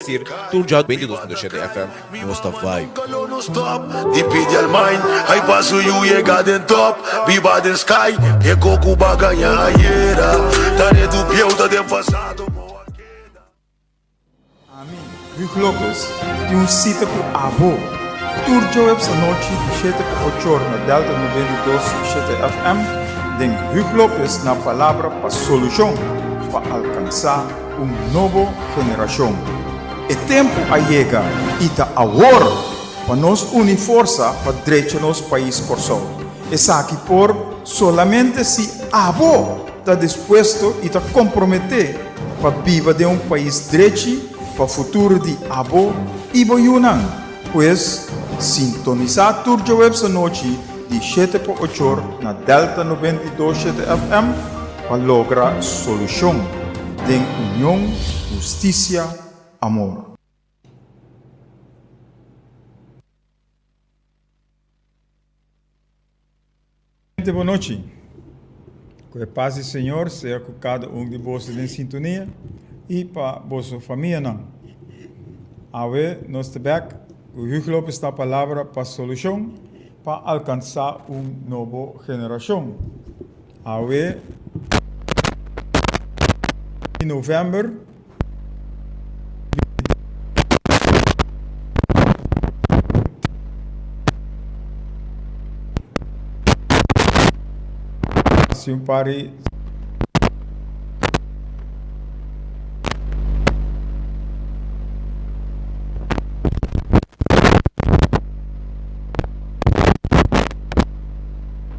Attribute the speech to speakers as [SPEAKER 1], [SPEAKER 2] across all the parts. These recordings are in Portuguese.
[SPEAKER 1] assistir Turjat 22.7 FM. Nostra vibe.
[SPEAKER 2] Di pidi al mind, ai passo io e gaden top. Viva del sky, e coco bagagna aiera. Tare du piauta del passato.
[SPEAKER 3] Amin. Hugo Lopes, de sítio com Abo. Turjo web sa noite de 7 na Delta 92.7 FM. Den Hugo Lopes na palavra para solução, para alcançar nova geração. O tempo a chega e tá agora para nós unir força para direito nosso país corso. Essa aqui por solamente se Abo está disposto e está comprometido para viver de país direito para o futuro de Abo e Boyunan. Pois, sintonizar Turjo Web essa noite de 7 para 8 na Delta 92.7 FM para lograr solução de união, justiça, amor. Boa noite. Que a paz do Senhor seja com cada de vocês em sintonia e para vossa família. Não. Awe, nós temos o Hugo Lopes da palavra para solução para alcançar nova geração. Awe, em novembro, se um pare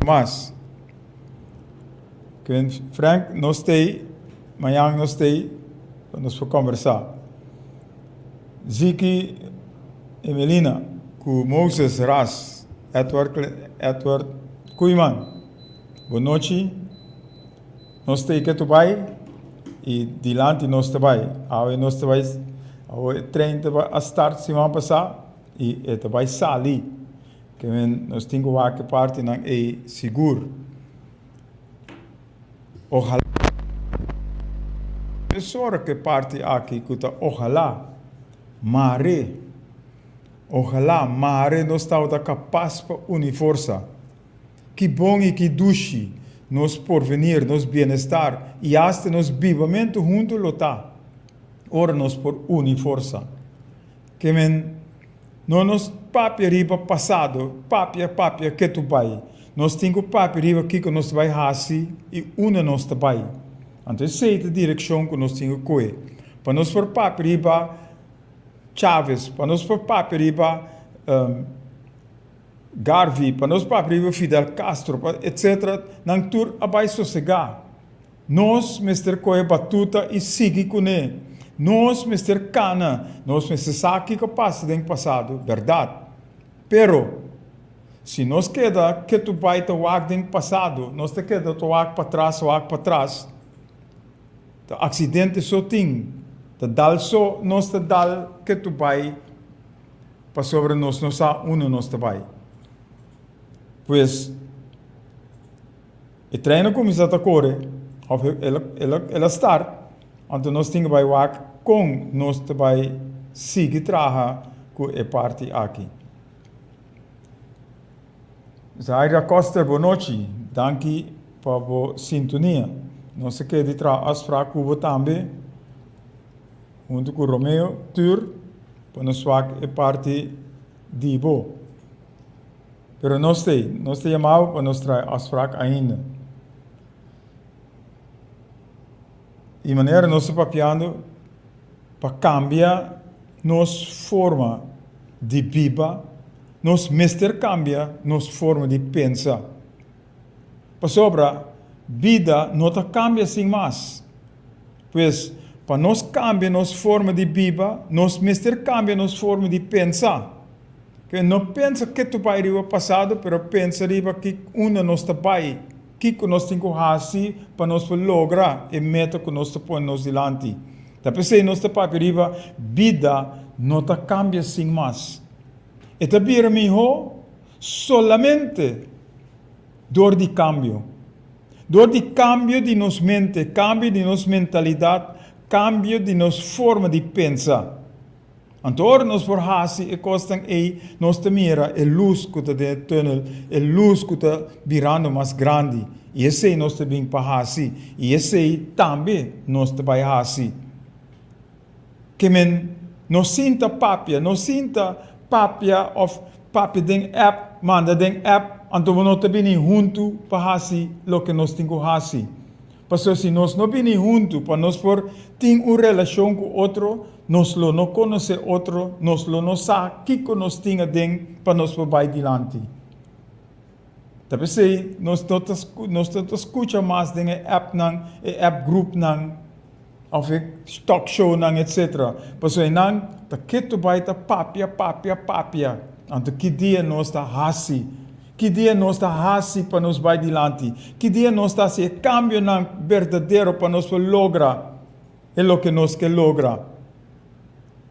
[SPEAKER 3] mas que Frank nós tem amanhã nós tem nós vamos conversar Ziki e Melina com Moses Ras Edward Kuiman. Boa noite. Nós temos que vai e dilante nós vai. Aí nós vai o trem a start semana passada e vai sair. Que nós temos que parte não é seguro. Ojalá pessoa que parte aqui que ojalá mare nós estamos capaz para unir força. Que bom e que duche nos porvenir, nos bem-estar e hasta nos vivamento junto lotar. Ora nos por unir força. Que não nos papia riba passado, papia que tu vai. Nós temos papia riba aqui que nós vai hasi e una nós vai. Então sei a direção que nós temos que para nós por papia riba Chaves, para nós por papia riba Garvey, para nós para Fidel Castro, etc., não tur abai sossegar. Nós, Mr. Coe Batuta e sigue com ele. Nós, Mr. Cana, nós, Mr. Saki, que passa do passado, verdade. Pero, se nós queda que tu vai te wag do passado, nós te queda tu wag para trás, o acidente só tem, te dal só, nós te dal que tu vai para sobre nós, nós há nós te vai. Pois, o treino começa a correr, ela está, então nós temos que ir com nós vai seguir trabalhar com a parte aqui. Zaira Costa, boa noite, danke pela sintonia. Nós queremos trabalhar as fracas também, junto com o Romeo Tur, para nós a parte de Ibo. Pero nós temos chamado para nós trazer as fracas ainda. E maneira nós estamos papiando para cambiar nossa forma de viver, nosso mestre cambia nossa forma de pensar. Para sobra, vida não cambia sem mais. Pois, para nós cambiar nossa forma de viver, nosso mestre cambia nossa forma de pensar. Que não pensa que tu vai ir passado, mas pensa que nós vai, que nós temos que fazer para nós lograr a meta que nós põe diante. Então, se nós papiriba, vida não cambia sem mais. E também solamente dor de cambio. Dor de cambio de nossa mente, cambio de nossa mentalidade, cambio de nossa forma de pensar. Antoro nos por hasi e costan nos te mira e luz kuta de tunnel e luz kuta virando mais grande. E esse nos te bing pa hasi. E esse também nos te vai hasi. Que men nos sinta papia of papia den app, manda den app, anto no te bini junto pa hasi lo que nos tingo hasi. Paso si nos no bini junto pa nos por ting un relación con otro, nos lo no conoce otro, nos lo no sa kiko nos tinga den pa nos por vai dilante. Tapi sei, nos não escuta mais den app nang, app group nang, of stock show nang, etc. Paso nang, ta keto vai ta papia. Anto que dia nos ta hasi. Que dia nós está hasi para nos vai dilante. Que dia nós está se cambio não verdadeiro para nos logra. É o que nós quer logra.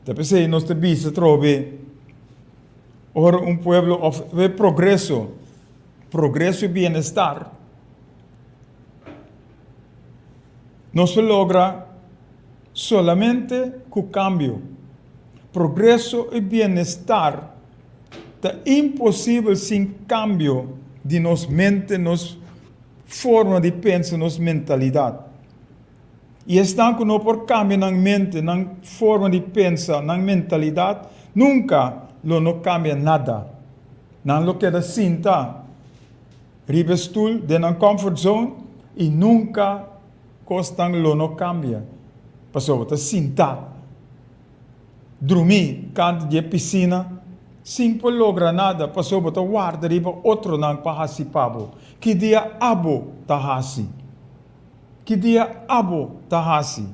[SPEAKER 3] Depois aí nós te bisa trove. Ora pueblo of progresso e bem-estar. Nós logra solamente com cambio. Progresso e bem-estar. É impossível sem cambio de nos mente, nos forma de pensar, nos mentalidade. E está que não por cambio na mente, na forma de pensar, na mentalidade, nunca não cambia nada. Não lo queda sinta, ribestool, de na comfort zone, e nunca costan lo não cambia. Passou a sinta, dormir, canto de piscina, sem logra nada, passou a guarda riba outro nang pahasi pabo. Que dia abo tahasi. Que dia abo tahasi.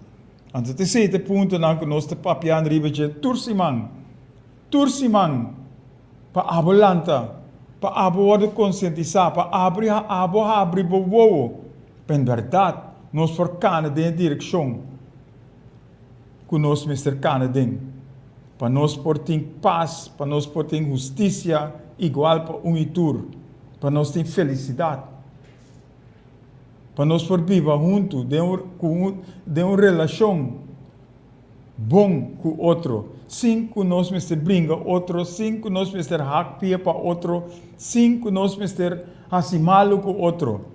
[SPEAKER 3] Antes de sete punto nang que nós te papian riba je tursimang. Pa abo lanta. Pa abo word conscientizar. Pa abo abri bowo. Pen verdade, nós for Canada em direção. Que nós Mr. Canada. Para nós portem paz, para nós portem justiça, igual para unitur, para nós ter felicidade, para nós por viver junto, de uma relação bom com o outro, sem que nós mister brinca outro, sem que nós mister hack para outro, sem que nós mister hasimalo com o outro.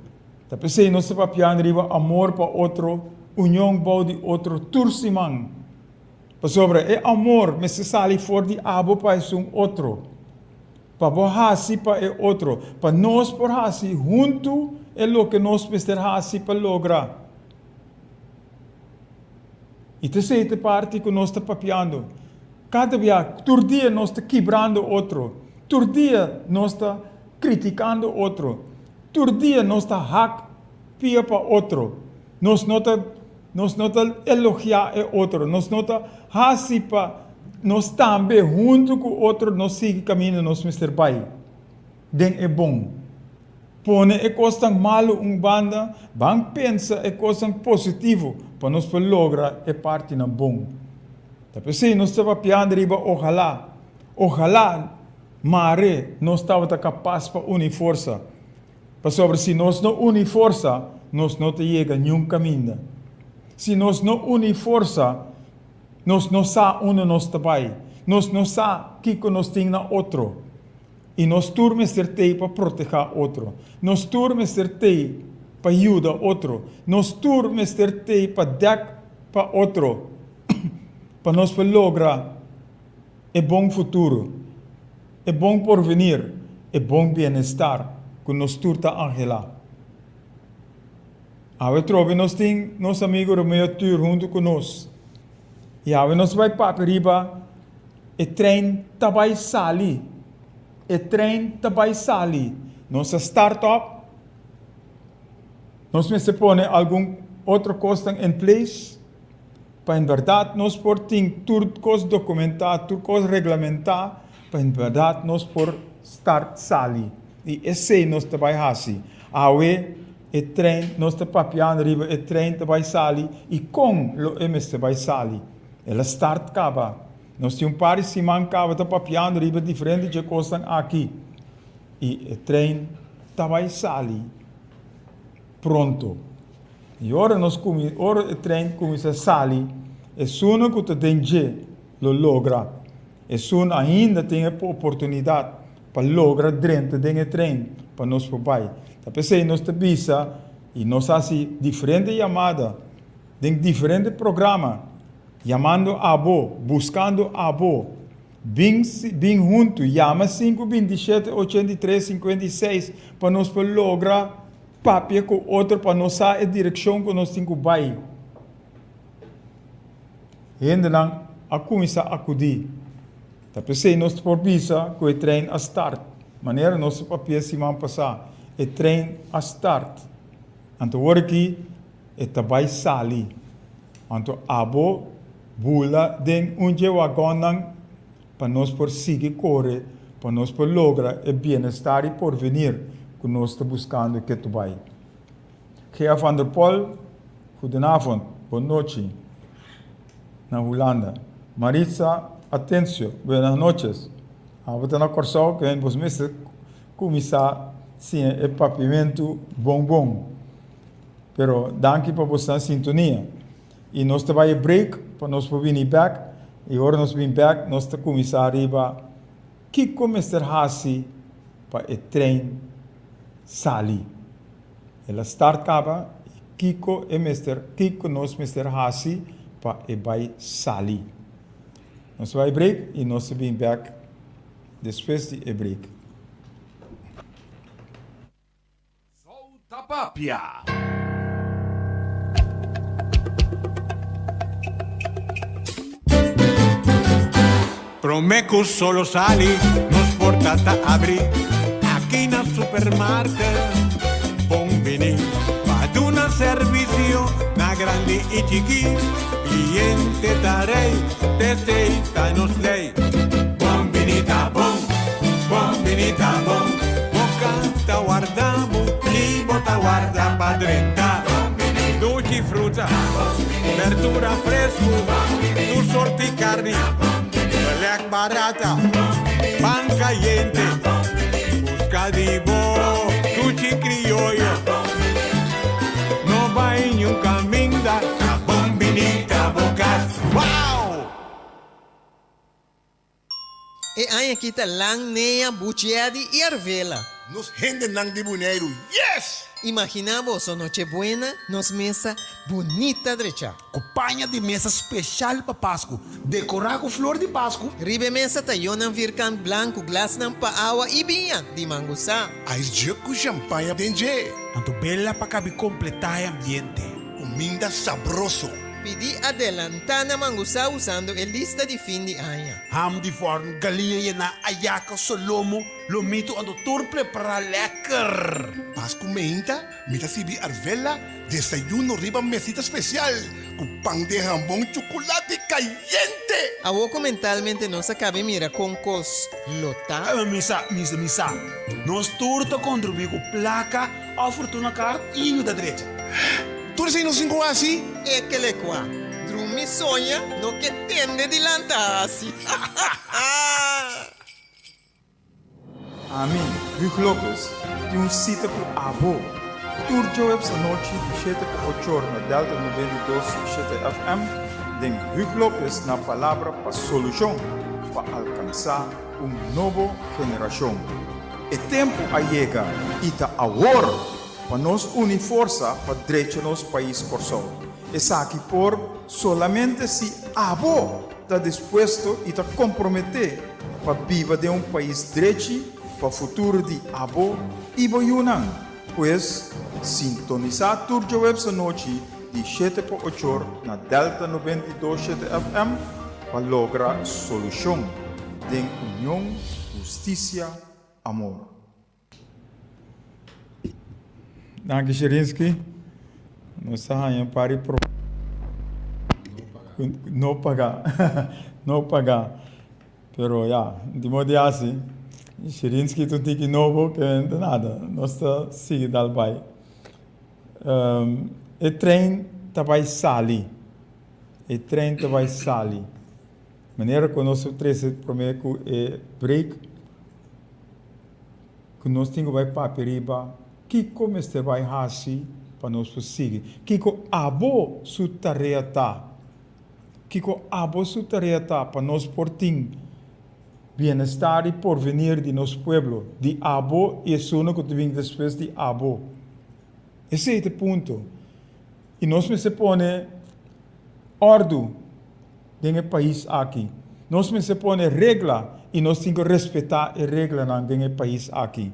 [SPEAKER 3] Tapi se nós papian riba amor para outro, união bau de outro, tursimang. Sobre é amor, mas se sali for de abo para um outro. Para borrasi para é outro. Para nós por hasi junto é o que nós mister hasi para lograr. E terceira parte que nós está papiando. Cada dia, todo dia nós está quebrando outro. Todo dia nós está criticando outro. Todo dia nós está hack pia para outro. Nós não elogiar é outro. Nós não hasi para nós também junto com o outro nós seguir caminho nós Mr. Pai. Den é bom. Pone é coisa malo banda, bang pensa é coisa positivo para nós lograr é parte na bom. Tapi se nós estava piando riba ojalá mare nós estava capaz para unir força. Para sobre se nós não unir força, nós não te chega nenhum caminho. Se nós não unir força, nós não sabemos onde nós estamos. Nós não sabemos o que nós temos na outro. E nós turmos ter para proteger outro. Nós turmos ter para ajudar outro. Nós turmos ter para dar para outro. Para nós lograr é bom futuro. É bom porvenir. É bom bem-estar. Que nós turta angelar. Ave trove nós tem nosso amigo Romeo Tur junto conosco. E ave nós vai para riba e trem tabai sali. Nossa startup nós se põe algum outro coisa em place para em verdade nós por tem tudo coisa documentar, tudo coisa regulamentar para em verdade nós por start sali. E esse nós tabai hasi. Ave e trem, nós estamos papiando riba, e trem vai sali, e com o MS vai sali. Ela start cava. Nós temos par de simão cava, está papiando riba, diferente de coisas aqui. E o trem vai sali. Pronto. E ora o trem começa a sali, e sono que o denge lo logra. E soon ainda tem a oportunidade para lograr dentro de trem para nós papai. Tá pensei nós te visa e nós assim diferente chamada, tem diferente programa, chamando abo, buscando abo. Bem junto, chama 527 83 56 para nós lograr papel com outro para nós sair a direção que nós temos que vai. Ainda não a começar a acudir. Tá pensei nós por visa que o trem a start. Maneira nosso papel semana passada, o trem a start. Então agora aqui é também sali. Então abo bula den onde o agonang para nós por seguir correr, para nós por lograr o bem-estar e porvenir que nós estamos buscando que tu vai. Gea van der Pol, goedenavond, boa noite. Na Holanda. Maritza, atenção, buenas noches. Vamos na Corsão, que vos mestre começar sim o papimento bom. Pero danke por vossa sintonia. E nós vai break para nós vir back. E agora nós vim back, nós estamos começar arriba. Que começar hasi para o trem sali. Ela start acaba. Kiko e Mr. Kiko nós Mr. Hasi para e vai sali. Nós vai break e nós vim back depois de break.
[SPEAKER 4] Solta papia. Promeco solo sali, nos portata abri. Aqui na supermarket, bombini. Vado una servizio, na grandi e chiqui. Cliente darei, testeita nos lei. Bombinita bom, bombinita bom. Bocata guardamo, libota guarda padrenta. Dolci frutta, verdura fresco, tu sorti carni. Lec barata, pan caliente, busca di bo, dulce criollo. No vai in un camin da bombinita bocas. Wow!
[SPEAKER 5] E aí aqui tá lang nea bucheadi e arvela.
[SPEAKER 6] Nos gente nang di buneiro. Yes!
[SPEAKER 5] Imaginamos a Nochebuena, nos mesa bonita derecha.
[SPEAKER 6] Companhia de mesa especial para Páscoa. Decorar com flor de Páscoa.
[SPEAKER 5] Ribe mesa tayo ng virkan blanco, glass ng paawa ibiya, di mangusa.
[SPEAKER 6] Ais dia com champanhe denge.
[SPEAKER 7] Anto bella para cabe completar o ambiente.
[SPEAKER 6] Comida sabroso.
[SPEAKER 5] Pidi adelantana mangusa usando el lista di fin di año.
[SPEAKER 7] Ham de forn, galinha e na ayaca, solomo, lomito ando tur preparar lekker.
[SPEAKER 6] Páscoa meinta, mita sibi arvela, desayuno riba mesita especial. Con pan de jamón, chocolate caliente.
[SPEAKER 5] Awoco mentalmente no se cabe mira con cos lota.
[SPEAKER 7] Misa. Nos turto contribuir com placa, a fortuna card e da direita.
[SPEAKER 6] Tu eres no cinco así?
[SPEAKER 5] E que le qua. Drumi sonha no que tende di lantasi.
[SPEAKER 3] Amin. Hugo Lopes, tem cita com Abo. Turjo web sa noite de 7 a 8 na Delta 92.7 FM. Den Hugo Lopes na palavra para solução para alcançar novo geração. O tempo a chega e tá agora para nós unir força para direito nosso país corso. Essa aqui por solamente se Abo está disposto e está comprometido para viver de país direito para o futuro de Abo e Boyunan. Pois, sintonizar Turjo Web sa noite de 7 a 8 na Delta 92.7 FM para lograr solução de união, justiça, amor. Danke, Sherinsky. Nós estamos para não pagar. Pero de modo assim, Sherinsky tu tem que novo que não nada. Nós está seguindo al bai. O trem vai sair. Maneira que nós três prometo é break. Que nós temos vai para periba. Que como este vai hasi para nós seguir. Que abo su tarefa tá. Que abo su tarefa tá para nós portim bienestar e porvenir de nosso pueblo. De abo e sono que vem depois de abo. Esse é o ponto. E nós me se põe ordem no país aqui. Nós me se põe regra e nós temos que respeitar a regra no país aqui.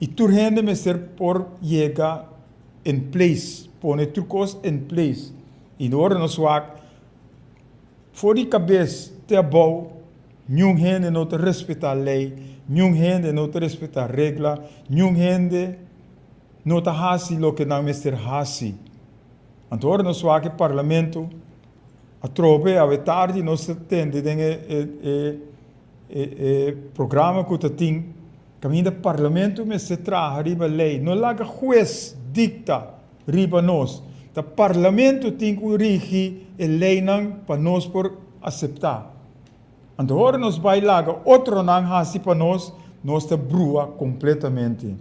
[SPEAKER 3] E tu gente me ser por llegar em place, põe trucos em place. E na hora nós vamos for de cabeça te bom, nenhum gente não te respeita a lei, nenhum gente não te respeita a regra, nenhum gente não te hace o que não me ser hace. Então agora nós vamos ao parlamento, a trobe, a tarde, nós temos programa que tem, caminho do parlamento, mas se traz riba lei, não laga juez dicta riba nós. O parlamento tem que rigi a lei para nós por aceitar. Então agora nós vai laga outro não hasi para nós te brua completamente.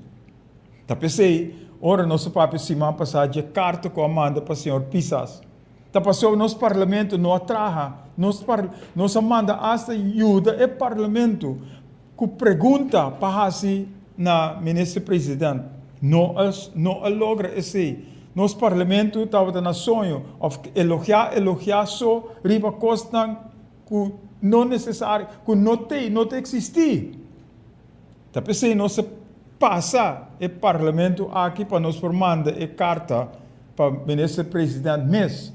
[SPEAKER 3] Tá pensei, ora nosso papo semana passada carta com a manda para o senhor Pisas. Tá passou nosso parlamento não atraja, nós manda hasta ajuda e parlamento que pergunta para hasi na ministro presidente. Não logra esse. Nosso parlamento estava na sonho, of elogiar só riba costa que não necessário, que não existir. Tá pensei, nós passa o parlamento aqui para nós formando a carta para o ministro presidente mesmo.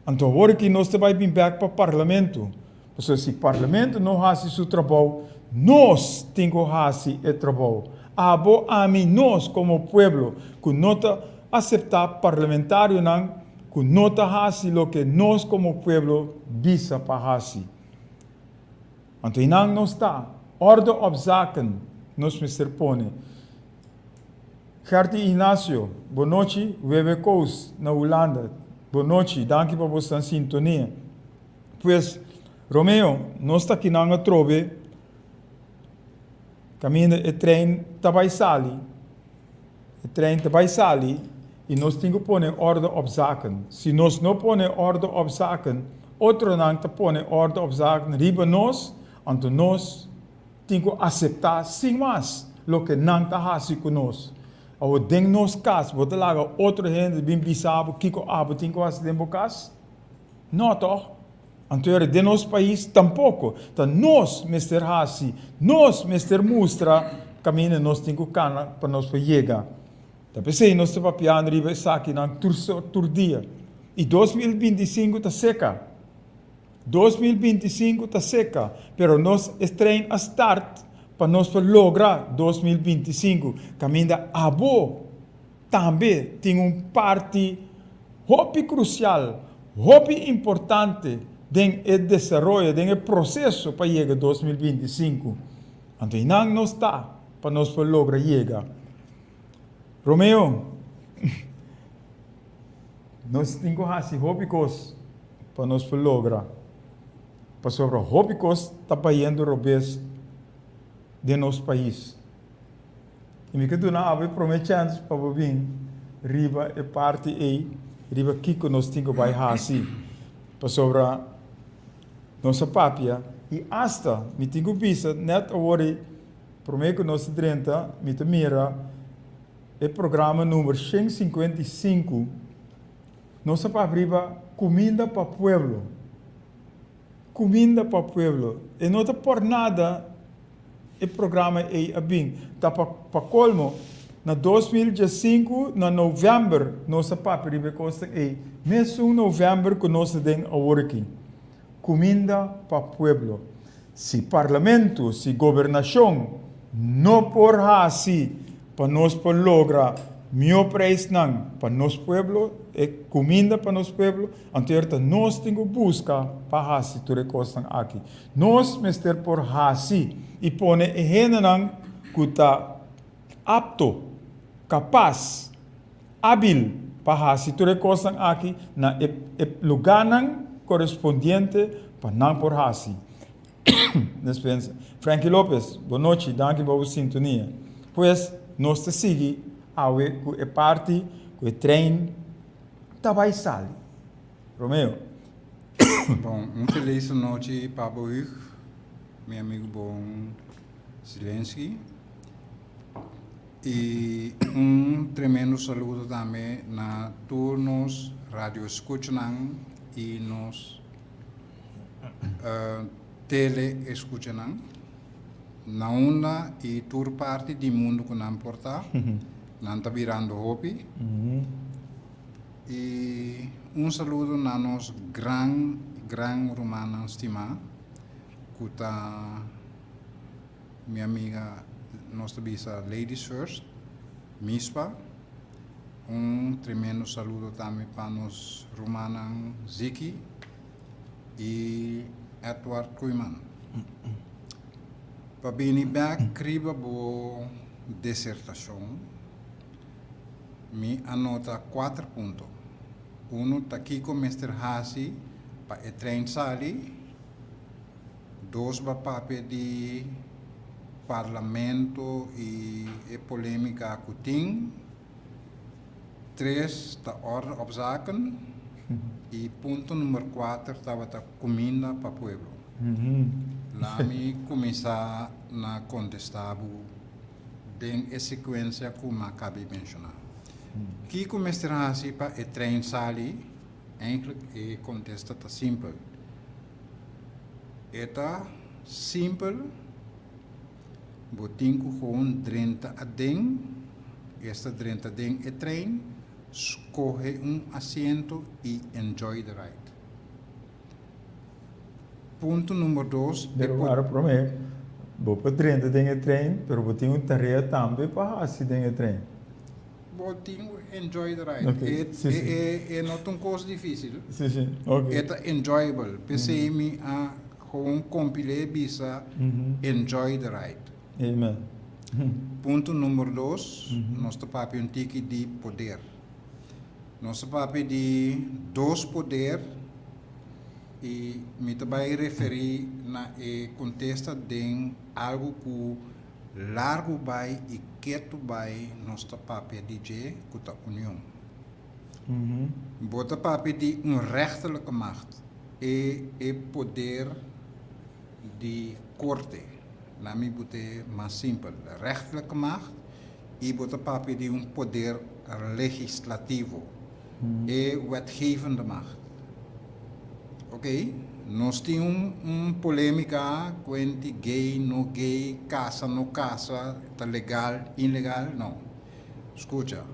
[SPEAKER 3] Então agora que nós vai vir back para o parlamento, porque se o parlamento não faz seu trabalho, nós temos que fazer o trabalho. Abo a mim, nós como povo, que não aceitar parlamentário não, que não faz o que nós como povo visa para fazer. Então não está. Orde op zaken, nós me serpone. Gertie Ignacio, boa noite, Wewe Koos, na Holanda. Boa noite, danke por vossa sintonia. Pois, Romeo, nós está aqui na trobe, caminho o trem vai sair. O trem vai sair e nós temos que pôr ordem op zaken. Se nós não põe ordem op zaken, outro não te põe ordem op zaken, riba nós, então nós temos que aceitar sem mais o que não está fazendo conosco. Ao ding nos caso, vou te lagar outra gente bem bisabo, kiko abo, tem que fazer tempo caso? Não, toch? Então, de nosso país, tampouco. Então, nós, Mr. Hassi, nós, Mr. Mustra, caminho, nós temos que cana para nós chegar. Então, pensei, nós estamos papiando, riba, aqui, na tur dia. E 2025 está seca. 2025 está seca. Pero nós estamos a start para nós lograr 2025, caminho da abo, também tem parte muito crucial, muito importante no desenvolvimento, no processo para chegar a 2025. Então, não está para nós lograr chegar. Romeo, nós temos que fazer muitas coisas para nós lograr. Para sobre muitas coisas, está indo robês de nosso país. E me quedo na ave prometindo para vir riba e parte aí, riba que nós temos que fazer para sobre nossa papia e hasta me tenho vista net agora prometo nós 30 me mira o programa número 155 nossa papia comida para pueblo e não está por nada o programa é bem. Tá para colmo, na 2005, na novembro, nossa papel de costa é mês novembro que nós temos aqui. Comida para pueblo. Se parlamento, se governação, não por assim, para nós lograr meu preço não para nosso pueblo, é comida para nosso pueblo, então nós temos que buscar para assim tudo costa aqui. Nós mestre por assim e põe a gente que está apto, capaz, hábil para assim tudo costa aqui na lugar correspondente para não por assim. Despensa. Frankie Lopes, boa noite, danke por sua sintonia. Pois nós te seguimos a parte que o trem vai sair. Romeo.
[SPEAKER 8] Bom, feliz noite para o meu amigo bom Zelensky. E tremendo saludo também na turnos rádio escuchanang e nos tele escuchanang. Na onda e tur parte do mundo que não importa, não está virando hobby. E saludo na nos gran romana estima, que está minha amiga, nossa bisa Ladies First, Mispa. Tremendo saludo também para nos romanos Ziki e Edward Koeman. Para bem back, criba boa dissertação. Me anota 4 pontos. Está aqui com Mr. Hasi para o treino sali. 2 para papel de parlamento e polêmica kuting. 3 está ordem op zaken. E ponto número 4 estava a comida para o pueblo. Lá me começar na contestar bem a sequência que eu acabei de mencionar. Que começará assim para o treino sali, eigenlijk contesta está simples. Eta simples, botinho gewoon 30 a ding, esta 30 ding é trein, escolhe assento e enjoy the ride. Ponto número 2.
[SPEAKER 3] Agora para mim, vou para 30 de trem, mas vou ter tarefa também para assim de trem.
[SPEAKER 8] Botinho enjoy the ride.
[SPEAKER 3] Okay.
[SPEAKER 8] É não uma coisa difícil.
[SPEAKER 3] Sim. Okay.
[SPEAKER 8] É enjoyable. Pensei me a com compilei bisa enjoy the ride.
[SPEAKER 3] Amen.
[SPEAKER 8] Ponto número 2, nosso papel um tique de poder. Nosso papel de 2 poder e me também referir na contexto de algo que largo vai e quieto vai nosso papel de que a união. Bota papel de rechterlijke macht e poder de corte. Na mi bote mais simples, rechterlijke macht e bota papel de poder legislativo e wetgevende macht. Ok? Nós temos polêmica quanto gay, não gay, casa, não casa, está legal, ilegal, não. Escuta.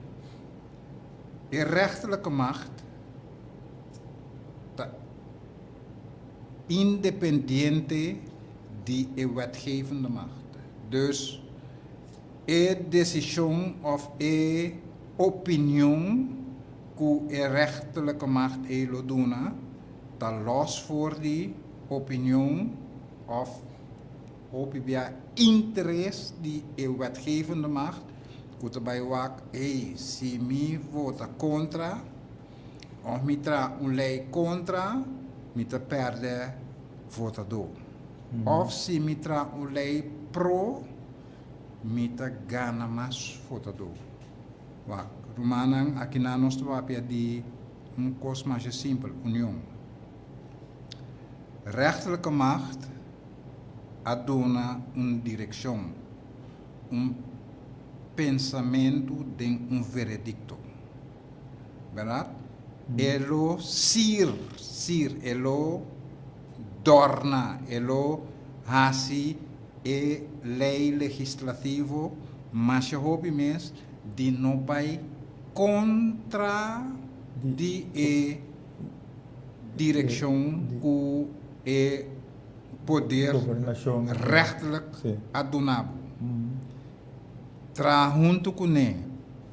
[SPEAKER 8] A rechterlijke macht está independente de wetgevende macht. Dus, a decisão of a opinião que a rechterlijke macht lo doen, está los voor die opinião of interesse de wetgevende macht, que bij wak, se me vota contra, of me tra lei contra, me te perde votador. Of se me tra lei pro, me te gana mais votador. Wak, Romanang, aqui na nossa papel de coisa mais simples, união. Rechterlijke macht adona direção, pensamento de veredicto. Verdade? Elo elo dorna, elo hasi e lei legislativo, mas hobby mes de não vai contra de direção que é poder rechterlijk adonado. Tra junto com ele.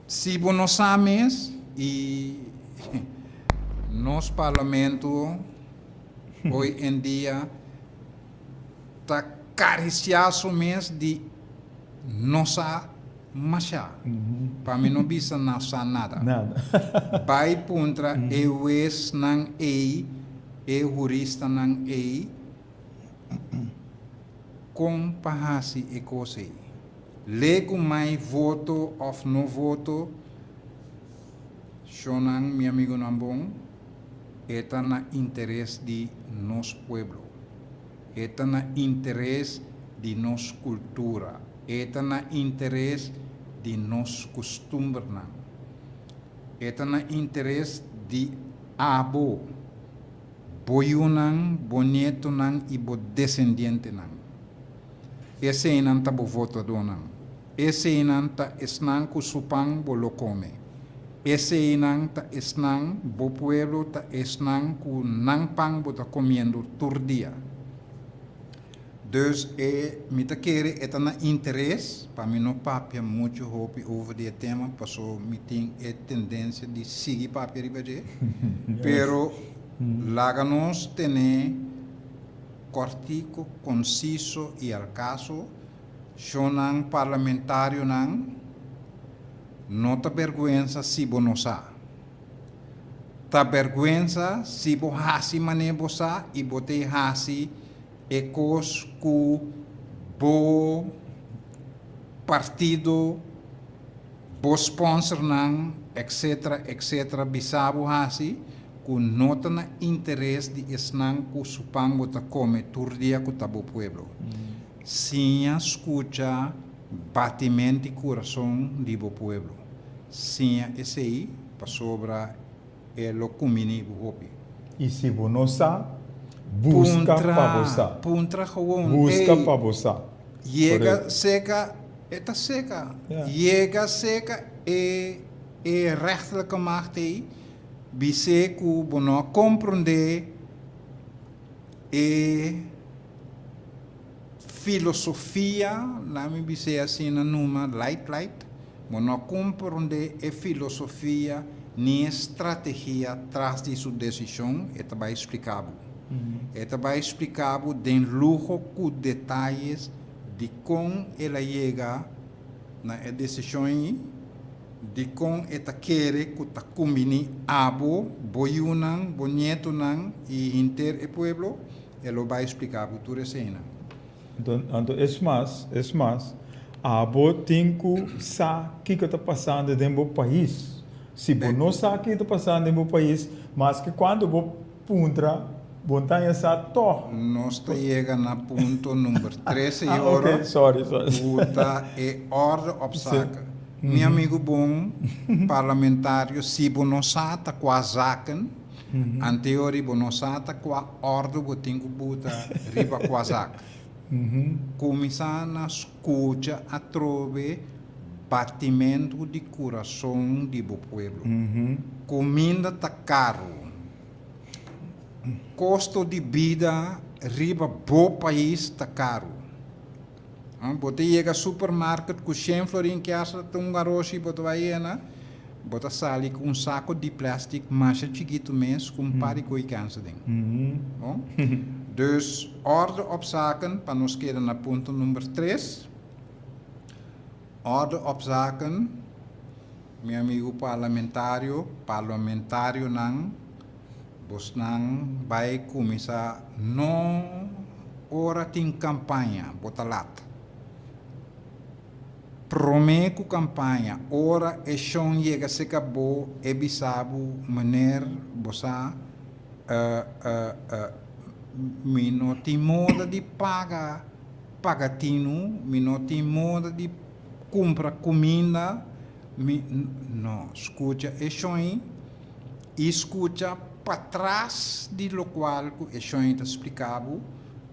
[SPEAKER 8] Se nós sabemos e nosso parlamento hoje em dia está cariciado mesmo de nossa machá. Para mim não bisa nossa nada. Vai contra o ex não e jurista não com pahasi e coisa. Lego mais voto ou não voto, Shonan, meu amigo não bom, está na interesse de nosso pueblo. Eta na interesse de nos cultura. Eta na interesse de nos costumes não. Eta na interesse de abo, boiunang, bonito nang e bo descendente nang. Esse inanta bo voto donang. Esse inanta esnang ku supang bo lo come. Esse inanta esnang bo pueblo ta esnang ku nang pang bo ta comiendo tur dia. Dus me te querer é na interesse, para mim não papia muito hope over de tema, passou me tem a tendência de seguir papia ribaje, pero láganos tener cortico, conciso e al caso, shonang parlamentário nang, nota vergüenza si bonosa. Ta vergüenza si bo hasi mane bosa e bote hasi ecos cu bo partido, bo sponsor nang, etc. Bisabo hasi, cu nota na interesse de esnang cu supang bota come turdia cu tabo pueblo. Sinha escucha batimento de coração de bo pueblo. Sinha esse aí, pa sobra lo comini bo hopi.
[SPEAKER 3] E se bonosa, busca para você.
[SPEAKER 8] Puntra gewoon.
[SPEAKER 3] Busca para você.
[SPEAKER 8] Llega seca, eta seca.
[SPEAKER 3] Yeah.
[SPEAKER 8] Llega seca e rechtelijke macht aí. Bise ku bono compreender e filosofia, lá me bise assim na numa light. Bono compreender e filosofia nem estratégia atrás de sua decisão, eta vai explicar. Eta vai explicar den lujo com detalhes de como ela chega na decisão de como eta quer que ta combine abo, boiunang, bonito nang e inter e pueblo, ela vai explicar por tudo cena.
[SPEAKER 3] Então, é mais, abo tem que saber o que está passando dentro do país. Se você não sabe o que está passando dentro do país, mas que quando você puntra, Bontanha sa toch.
[SPEAKER 8] Nós chegamos na ponto número 13 e
[SPEAKER 3] okay, sorry.
[SPEAKER 8] Puta e ordem op zaken. Meu amigo bom, parlamentário, se bonosata com a zaken, anteriori bonosata com a ordem, eu tenho que botar riba com a zaken. Começar na escuta a trove batimento de coração de bo pueblo. Comida tá caro. Custo de vida riba bo país está caro. Você chega ao supermercado com 100 florin que acha um garoto e você vai na, você sai com saco de plástico mais chiquito mesmo com pari coi cansa ding. Dus orde op zaken, para nós quedar na ponto número 3. Orde op zaken, meu amigo parlamentário nang Bos nang vai começar não hora tem campanha botalat. Prometo campanha hora é chão chega se acabou é bisabu maneira bosa mi não tem moda de pagatino mi não tem moda de comprar comida mi não escuta é chão escuta para trás de lo qual que é só explicado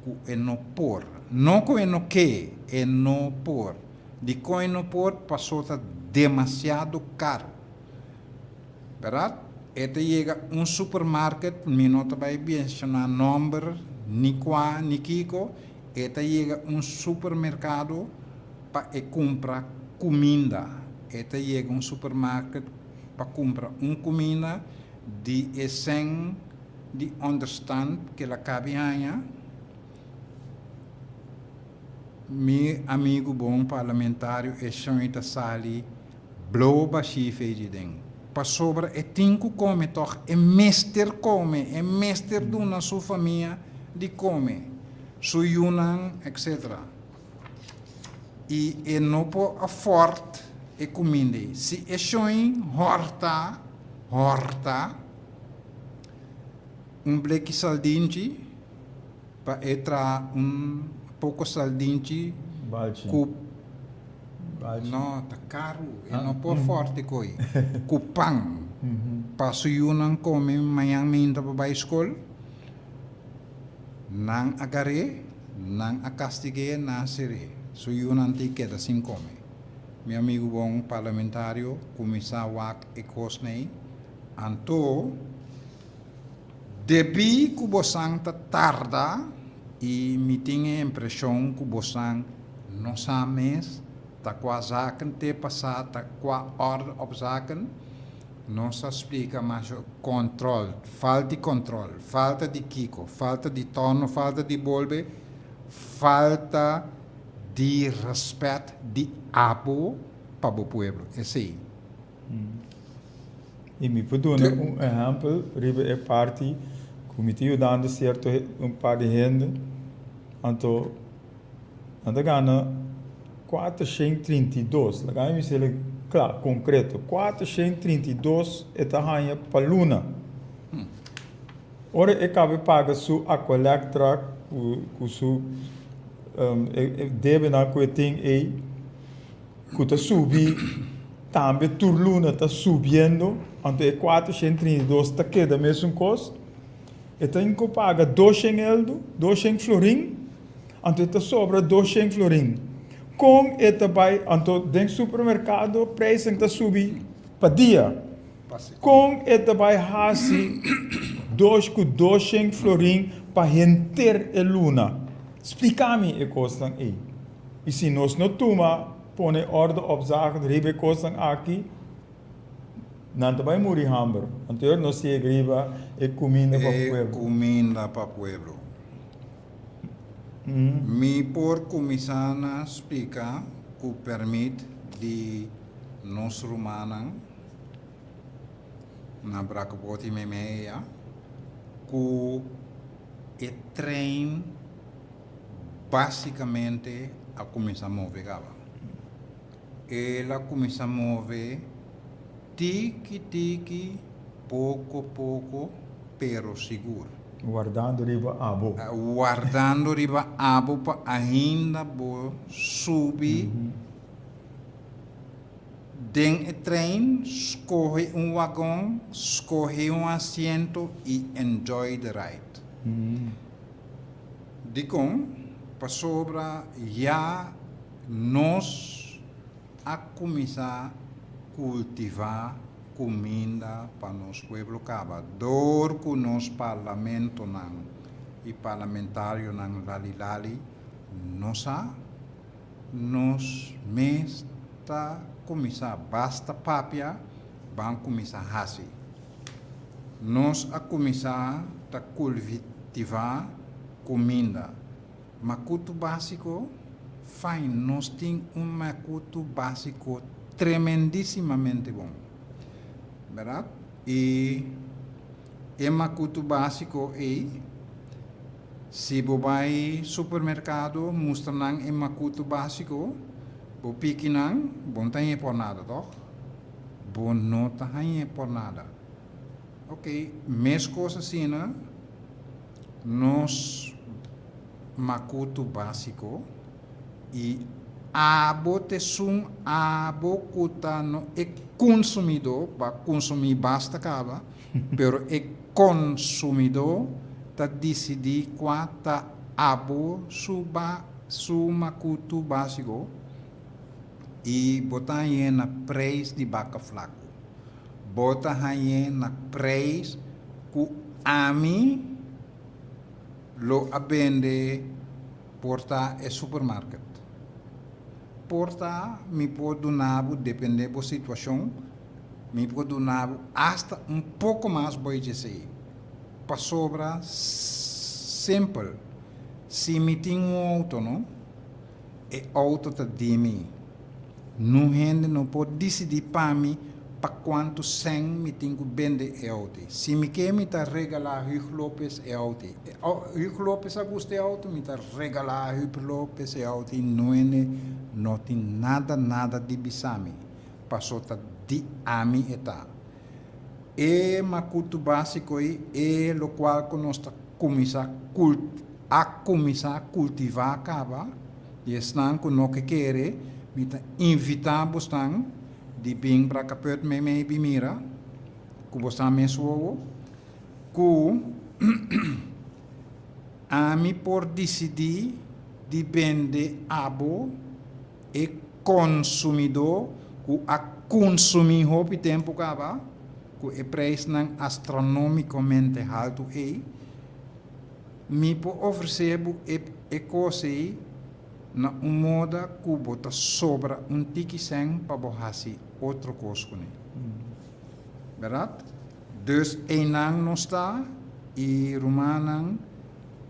[SPEAKER 8] que é não por não que é não que é não por de que é não por passou tá demasiado caro, verdade? Este chega supermarket me não vai mencionar número ni qua ni kiko, este chega supermercado para comprar comida, este chega supermarket para comprar comida de essência de understand que la cabeça meu amigo bom parlamentário é chão sali blow baixi fez de dentro para sobra é tinco come toch é mestre do na sua família de come suyunan etc e não po a forte e comida se é chão horta, bleque saldinci, para entrar pouco saldinchi,
[SPEAKER 3] Balchi.
[SPEAKER 8] cu
[SPEAKER 3] Balchi.
[SPEAKER 8] no, tá caro, e não por forte coi. Cu pão. Passo yunang come mayang minta para a escola. Nang agare, nang akastigue na sere. So yunang ticket assim come. Meu amigo bom parlamentário, comissário Wak e Cosney, anto debi que você tarda e me tinha a impressão que você não sabe tá com a zaken te passar, tá com a ordem op zaken, não se explica mais controle, falta de controle, falta de kiko, falta de tono, falta de bolbe, falta de respeito de abo para o povo. É assim.
[SPEAKER 3] E me pode dar exemplo, ribe é parte, comitê dando certo par de gente, então, gana 432, lá ganha me claro, concreto, 432 é tamanho para luna. Ora, é cabe paga su aqua electric, com su deve na coiting aí, que está subindo, também tur luna está subindo, então é 432 está queda mesmo custo. Então, que paga 200 eldo, 200 florim, então está sobra 200 florim. Com eta vai, então dentro do supermercado, o preço está subindo para dia. Com eta vai hasi 200 florim para renter a luna. Explica-me a coisa aí. E se nós não tomamos, põe ordem op zaken, ribe coisa aqui, não vai morrer hambre. Então nós se agriva e comida para o povo.
[SPEAKER 8] Comida para o povo. Mi por comisana explica que permite de nós romanos na bracapoti memeia que é treino basicamente a começar a mover gava. Ela começa a mover tiki, pouco, pero seguro.
[SPEAKER 3] Guardando riba abo.
[SPEAKER 8] Guardando riba abo para ainda bo subir. Dentro do trem, escolhe vagão, escolhe assento e enjoy the ride. Dicom, para sobra, já nós a começar a cultivar comida para nos pueblo caba. Dor que nos parlamento e parlamentário nang lali nos mesta começar basta papia, vão começar hasi. Nós a começar a cultivar comida. Macuto básico, fine, nós temos macuto básico tremendissimamente bom. Verdade? E o macuto básico é, se você vai ao supermercado, mostra o macuto básico, você pique não, você tem por nada, toch? Você não tem por nada. Ok, mesma coisa assim, nós macuto básico e abo te sum abo kuta no e consumidor para consumir basta cava pero e consumidor ta decidi quanta abo su macuto básico e botar aí na preço de vaca flaco botar aí na preço que a mim lo abende porta e supermarket. Porta me pode donar, depende da situação, me pode donar hasta pouco mais, vou dizer. Para sobra, simples. Se me tem auto, não? E auto está de mim. Não rende, não pode decidir para mim para quanto 100 me tem que vender e auto. Se me quer me tá regalar Hugo Lopes e auto. Hugo Lopes a gosta auto, me tá regalar Hugo Lopes e auto. Não tem nada de bisami. Passou tá de ami eta. E macuto básico é o qual que nós tá começar a a começar a cultivar caba, e estão com o que querem, mita invitar bostang de bem para capet me bimira, que bostang mesmo, que a mim por decidir de vender abo e consumidor que a consumir hobby tempo caba, que o preço não astronomicamente alto é, me por oferecer e coisa na moda que bota sobra tiki sem para borrar-se outra coisa com ele. Verdade? Dus não não está e romanang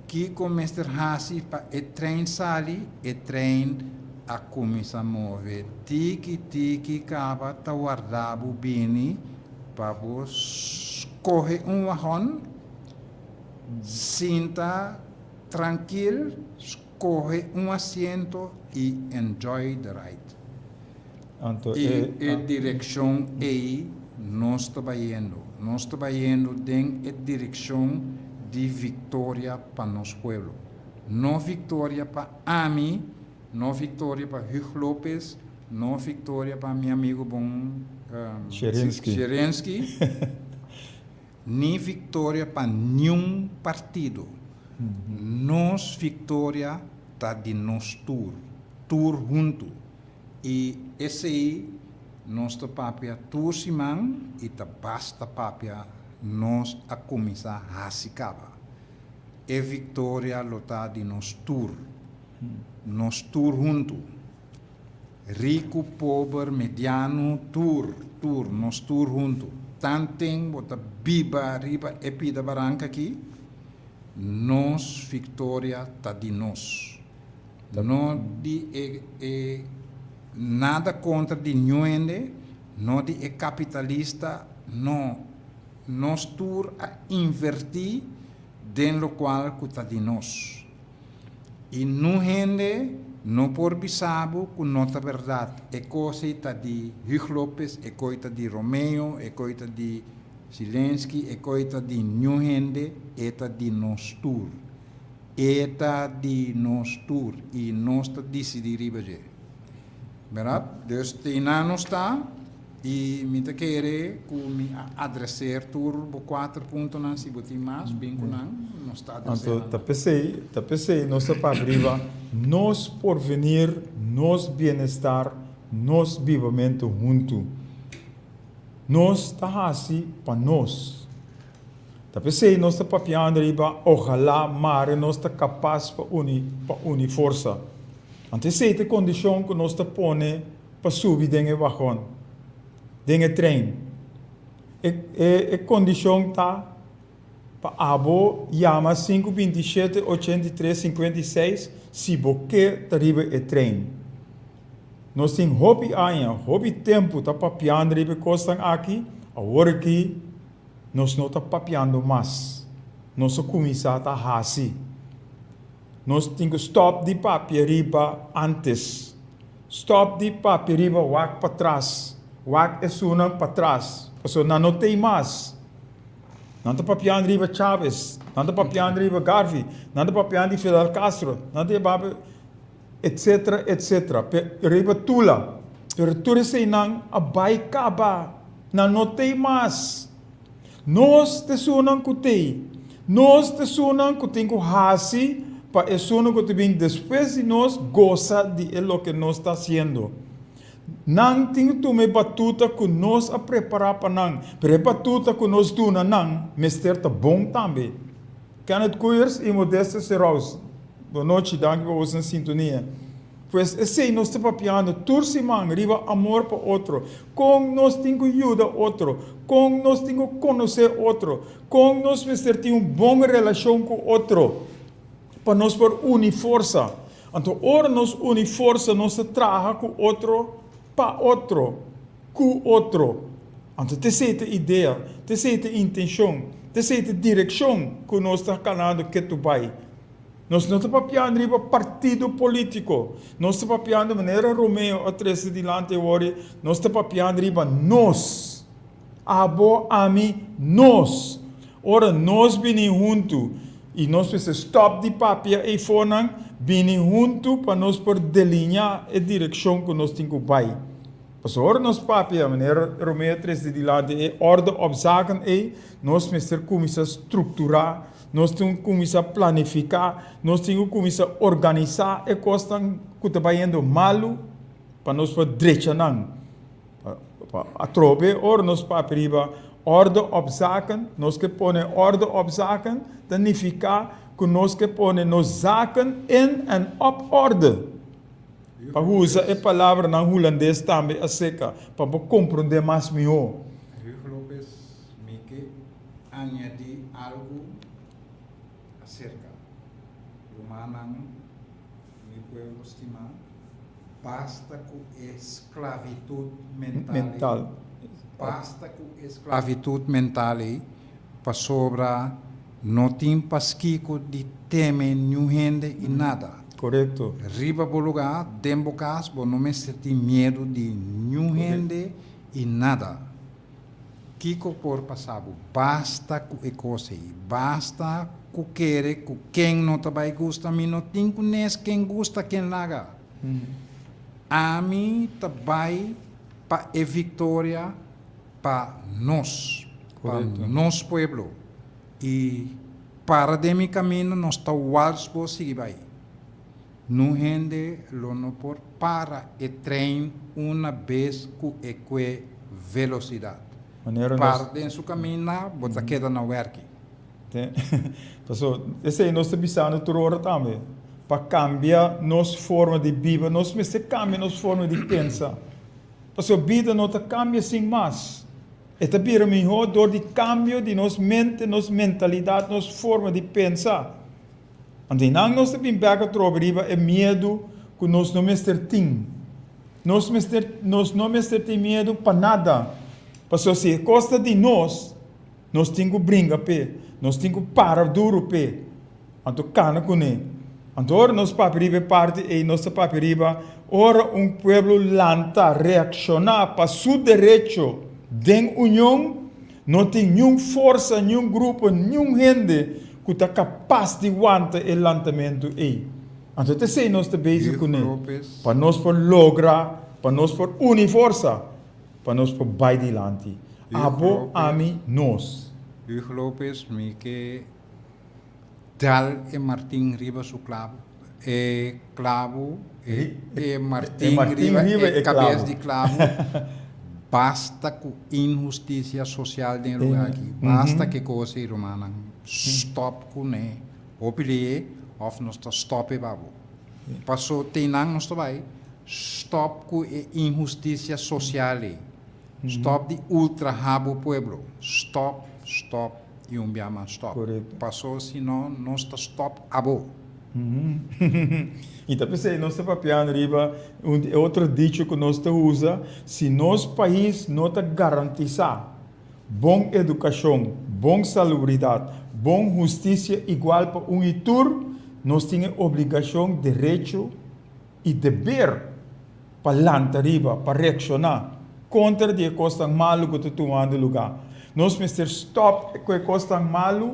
[SPEAKER 8] que começa a hasi para o trem sali e trem a começar a mover tiki caba ta guardado bini para vos correr wahon sinta tranquilo, escorre assento e enjoy the ride. E a direção é nós trabalhando. Nós trabalhando em direção de vitória para nosso povo. Não vitória para Ami, não vitória para Hugo Lopes, não vitória para meu amigo bom Cherensky. Nem vitória para nenhum partido. Nós vitória está de nós tour junto. E esse aí, nós da papia tour simão e da basta papia nós a começar a se cava. E vitória lota de nós tour junto. Rico, pobre, mediano, tour, nós tour junto. Tantem, bota biba, riba, epida baranca aqui, nós, Victoria, tá de nós. Não de nada contra de nhuende, não de capitalista, não. Nós tur a invertir dentro do qual que tá de nós. E não rende, não por bisabo, com nota verdade. É coisa tá de Hugo Lopes, é coisa de Romeo, é coisa de Zelensky, é coisa de New Hende, é de nós tour. É de nós tour. E nós decidir ribager. Verdade? Dus tem não está, e me querer que me adresser tour 4 pontos não se botar mais, bem que não está adresser.
[SPEAKER 3] Então, pensei, nós para arriba, nós porvenir, nós bem-estar, nós vivamento junto. Nós está assim para nós. Então, pensei, nós está papiando arriba, ojalá, mas nós está capaz para unir força. Então, essa é a condição que nós está pondo para subir dentro do vagão, dentro do trem. A condição está para abo, chama 527 83 56, se você está arriba o trem. Nós temos hobby tempo, está papiando arriba costas aqui, agora que nós não está papiando mais. Nós começamos a fazer. Nós temos que stop de papi arriba antes. Stop de papi arriba, wak para trás. Wak é suna para trás. Porque não tem mais. Não está papiando arriba Chávez. Não está papiando arriba Garvey. Não está papiando Fidel Castro. Não está papiando etc. Arriba Tula. Pero tudo isso não abai caba. Não tem mais. Nós te sunam kutei. Nós te sunam kuting ku hasi. Para isso não que bem depois de nós goza de lo que nós está fazendo. Não tem que tomar batuta que nós a preparar para não. Pero batuta que nós duna não, mister tá bom também. Kenneth Coyers e Modesta Serraus. Boa noite, danke por vossa sintonia. Pois esse nós está papiando, tursimang, riba amor para outro. Com nós tem que ajudar outro. Com nós tem que conhecer outro. Com nós mister tem uma boa relação com outro. Para nós por unir força. Então, ora nós unir força, nós trabalhamos com outro, para outro, com outro. Então, essa é a ideia, essa é a intenção, essa é a direção que nós estamos falando que tu vai. Nós não estamos papiando riba partido político. Nós estamos papiando de maneira Romeo, a 13 de lante, nós estamos papiando riba nós. Abo, ami, nós. Ora, nós venimos juntos. E nós precisamos stop de papia e fonan, bini junto para nós por delinear a direção que nós temos que vai. Pas hoor nos papia, meneer Romeo 3 de lado e orde op zaken e, nós precisamos começar a estruturar, nós temos que começar a planificar, nós temos que começar a organizar e coisas que está indo malo, para nós por direito não. A trobe, or nos papiriba, orde op zaken, nós que põe orde op zaken, significa que nós que põe nos zaken in en op orde. Para usar a palavra na holandês também a seca, para compreender mais melhor.
[SPEAKER 8] Hugo Lopes, me que añadir algo acerca. Romanan, mi pueblo estimado, basta com esclavitud mental. Basta com esclavitud mental para sobra, não tem pasquico de temer nenhum gente e nada.
[SPEAKER 3] Correto.
[SPEAKER 8] Riba por lugar, tempo caso, não me senti medo de nenhum gente e nada. Kiko por passado, basta com a coisa, basta com querer, com quem não também gosta, mim não tem conhece quem gosta, quem laga. A mim também para a vitória para nós, para nosso povo. E para de mi caminho, nós estamos por seguir aí. Não rende lo não por para e trem uma vez com equa velocidade. Para em seu caminho, você queda na work.
[SPEAKER 3] Então, esse é nosso bisano turora também. Para cambiar nossa forma de viver, nós precisamos cambiar nossa forma de pensar. Porque a vida não cambia sem mais. É também melhor door de cambio de nossa mente, nossa mentalidade, nossa forma de pensar. Então, nós também pega trobriba é medo que nós não ter. Nós não ter medo para nada. Porque se costa de nós temos que brincar pé, nós temos que parar duro pé. Então, cana com ele. Então, nós papiriba parte e nossa papiriba, ora pueblo lanta reaccionar para seu direito de união, não tem nenhuma força, nenhum grupo, nenhum gente que está capaz de aguentar o lançamento aí. Então, esse é nosso base com ele. Para nós por lograr, para nós por unir força, para nós por vai adiante. Abo, ami, nós.
[SPEAKER 8] Hugo Lopes, me que Dal e Martin Riba su clavo. E clavo, e Martin Riba e cabeça de clavo. Basta com injustiça social dentro aqui. Basta que coisa romana. Stop com né. Opile, of nós stop e babo. Passou tenang nós vai. Stop com injustiça social. Stop de ultra rabo pueblo. Stop e biama stop.
[SPEAKER 3] Correto.
[SPEAKER 8] Passou senão nós stop abo.
[SPEAKER 3] Então, pensei, nós estamos papiando riba, outro dicho que nós usa, se nosso país não garantizar boa educação, boa salubridade, boa justiça igual para e tur, nós temos obrigação, direito e dever para lançar riba, para reaccionar contra as coisas malas que estão tomando lugar. Nós precisamos stop com as coisas malas,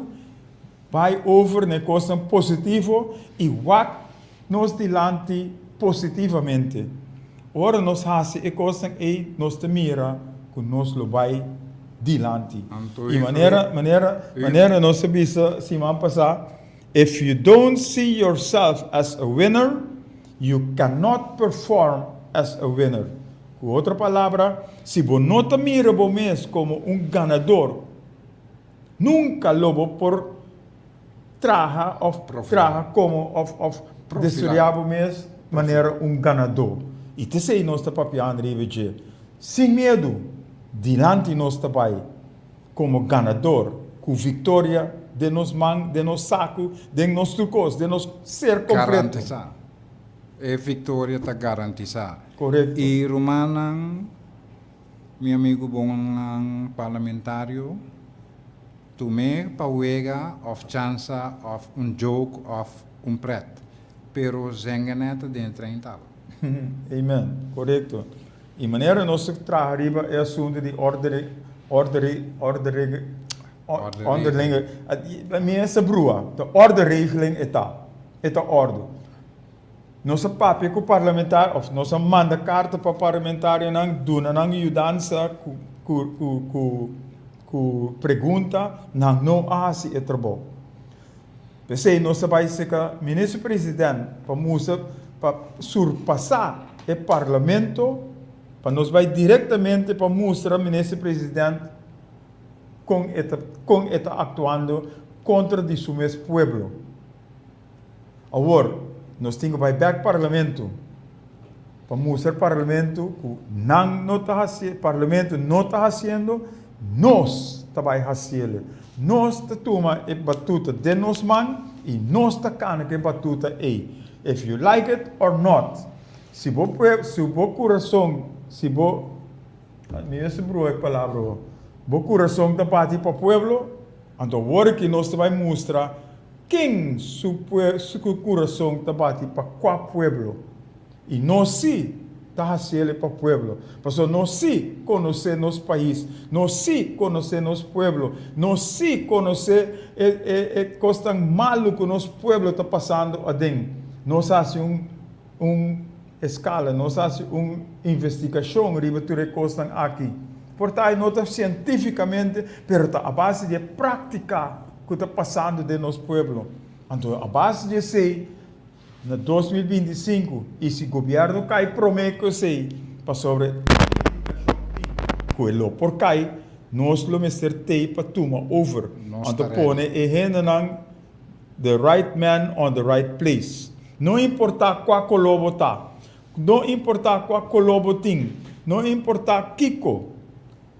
[SPEAKER 3] vai over na coisa positiva e what nós dilante positivamente. Ora nós fazemos a coisa e nós te mira que nós lo vai dilante. E maneira nós sabemos semana passada, if you don't see yourself as a winner, you cannot perform as a winner. Com outra palavra, se você não te mira mesmo como ganador, nunca lobo por traga como destruiabo mesmo maneira ganador. E te sei nós papiando ribeje. Sem medo, diante nós vai como ganador, com vitória de nos de nos saco, de nos trucos, de nos ser completo.
[SPEAKER 8] Garantizar. A vitória está garantizada.
[SPEAKER 3] Correto.
[SPEAKER 8] E Romanan, meu amigo bom parlamentário, tu me pauega of chance of joke of pret, pero zenganeta dentro em tal.
[SPEAKER 3] Amen. Correto. E maneira nós trazer é assunto de onderlinge. Mensen broer, de orderegeling is dat. Het is orde. Nossa papi ku parlamentar of nossa manda carta para parlamentar nang duna nang yudança ku pergunta nang no asi etrabo. Pensei nossa vai ser que ministro presidente para musa para surpassar o parlamento para nós vai diretamente para mostrar ministro presidente com eta atuando contra de su mes pueblo. Agora nós temos que ir back parlamento para mostrar parlamento que parlamento não está fazendo, nós estamos fazendo. Nós tomamos a batuta de nós man e nós estamos a batuta aí. If you like it or not, se o coração, se o minha bro é palavra, o coração da parte para o pueblo, então agora que nós vamos mostrar quem su coração está bate para qual pueblo. E nós sim está fazendo para o pueblo. Porque nós sim conhecemos nosso país, nós sim conhecemos nosso pueblo, nós sim conhecemos coisa malo que nosso pueblo está passando adentro. Nós fazemos escala, nós fazemos uma investigação sobre coisas aqui. Portanto, não está cientificamente, mas está a base de prática que está passando de nosso povo. Então, a base de ser, na 2025, esse governo cai promete sei para sobre coelho por cai, nós lo mister te para tomar over. Então, põe e renda the right man on the right place. Não importa qual colobo tá, não importa qual colobo tem, não importa Kiko,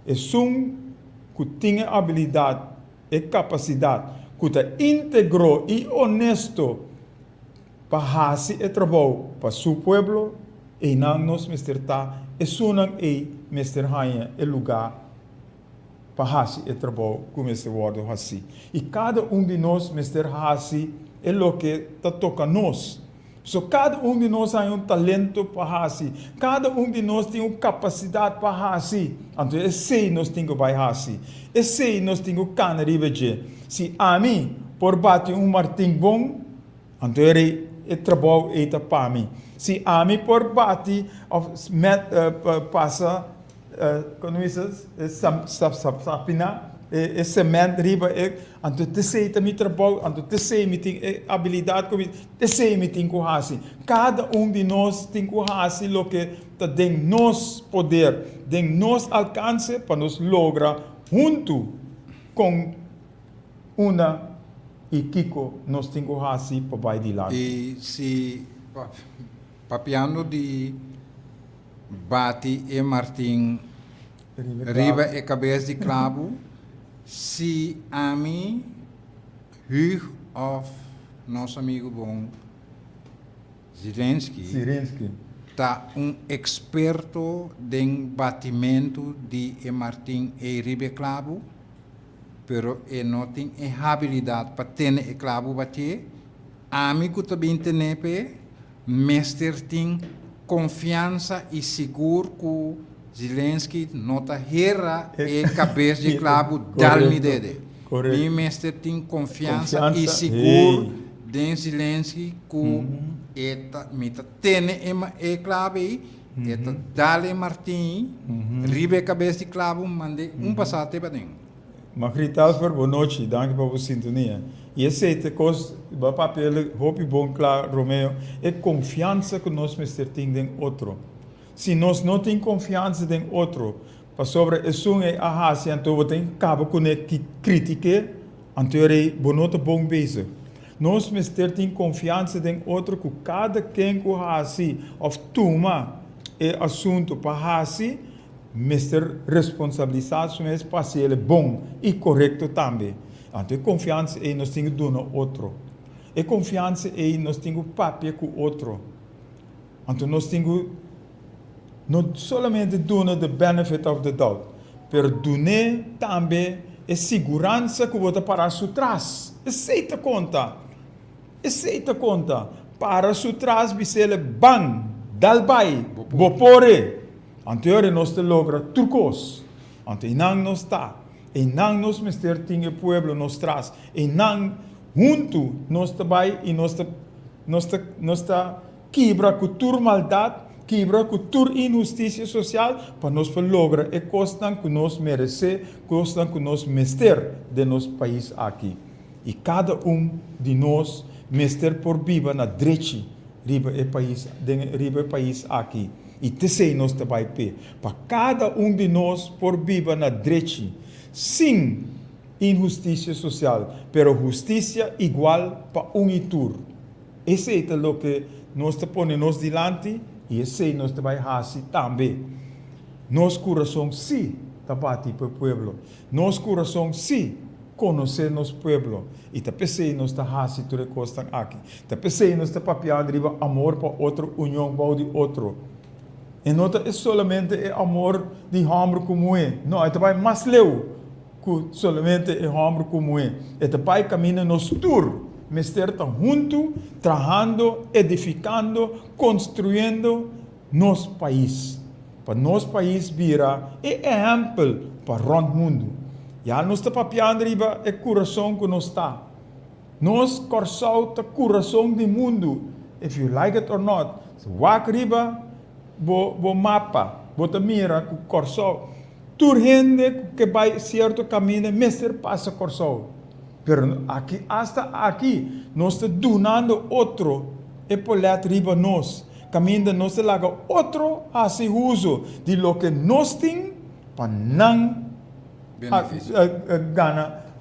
[SPEAKER 3] é que tem habilidade e capacidade, que está íntegro e honesto para fazer o trabalho para seu povo e não nos misterta e sunang e mister hanha e lugar para fazer o trabalho como esse word assim. E cada de nós mister fazer é o que está toca nós. So, cada de nós tem talento para fazer, cada de nós tem uma capacidade para fazer. Então, esse nós temos que fazer. Esse nós temos que fazer. Se a mim, por bater martim bom, então é trabalho é para mim. Se a mim, por bater, passa, como é sapina, semente riba, então te também trabalho, então te tem habilidade, te tem que fazer. Cada de nós tem que fazer o que tem nosso poder, tem nosso alcance para nos lograr junto com uma equipe nós temos que fazer para vai de lá.
[SPEAKER 8] E se papiando de bate e Martim riba e cabeça de clavo, se a mim, Hugh of nosso amigo bom Zelensky, está experto em batimento de Martim e riba clavo, pero não tem habilidade para ter o clavo bater. Amigo também tem mestre tem confiança e seguro que Zelensky nota hera e cabeça de clavo dal-me dede. Mi mestre tem confiança e seguro em Zelensky que eta mita tene e clavo eta dale Martim ribe cabeça de clavo mande passate para dentro.
[SPEAKER 3] Magrital voor boa noite, danke pela sintonia. E esse é o papel, hope bom claro, Romeo, é confiança que nós temos em outro. Se nós não temos confiança em outro, para sobre isso é a raça, então você tem que criticar, então é bom bezig. Nós temos confiança em outro, que cada quem que raça, ou toma é assunto para raça, Mister responsabilidade sobre esse parceiro bom e correto também. Então, confiança em nós temos que dar outro. E confiança em nós temos que papel com outro. Então, nós temos que não somente dar the benefit of the doubt, mas dar também a segurança que você para su trás. Aceita conta. Aceita conta. Para su trás, você bang, dalbai, bopore. Anterior nós te logra turcos, ante não está. E não nos mister tinha pueblo nos traz. E não junto nos trabalha e nos quebra cultura maldade, quebra cultura injustiça social para nos lograr e costas que nos merece, costas que nos mister de nosso país aqui. E cada de nós mister por viva na direita riba o país aqui. E te sei nós trabalha para cada de nós por viva na direita, sem injustiça social, pero justiça igual para e tur. Esse é o que nós te ponemos diante e esse é nós trabalha assim também. Nosso coração sim tabati para o povo. Nosso coração sim conhecer nosso povo. E te pensei nós está assim tudo costa aqui. Te pensei nós está papiando riba amor para outro, união para de outro. E não é somente o amor de homem como é. Não, é também mais leu que somente o homem como é. É também caminho nosso tour. Mister está junto, trabalhando, edificando, construindo nosso país. Para nosso país vira exemplo para o mundo. Já nós está papiando riba é coração que nós está. Nós coração está coração do mundo. If you like it or not. Wak riba, bo mapa, bo te mira com coração. Tur gente que vai certo caminho, mister passa coração. Pero aqui, hasta aqui, nós estamos donando outro, e polet riba nós. Caminho nós laga outro assim uso de lo que nós tem para não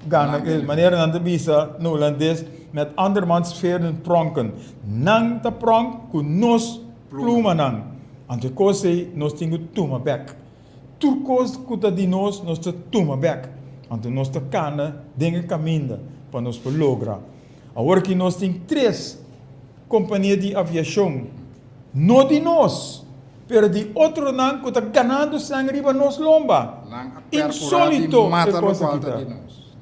[SPEAKER 3] gana de maneira não visa no holandês met andermans veren pronken. Nang te pronk ku nos pluma nang. Ante kose nós temos tuma back. Turcos kuta di nós te tuma back. Ante nós te cana dinge caminho para nos lograr. Agora que nós temos 3 companhias de aviação, não de nós, pero de outro nang que está ganhando sangue riba nos lomba. Insólito.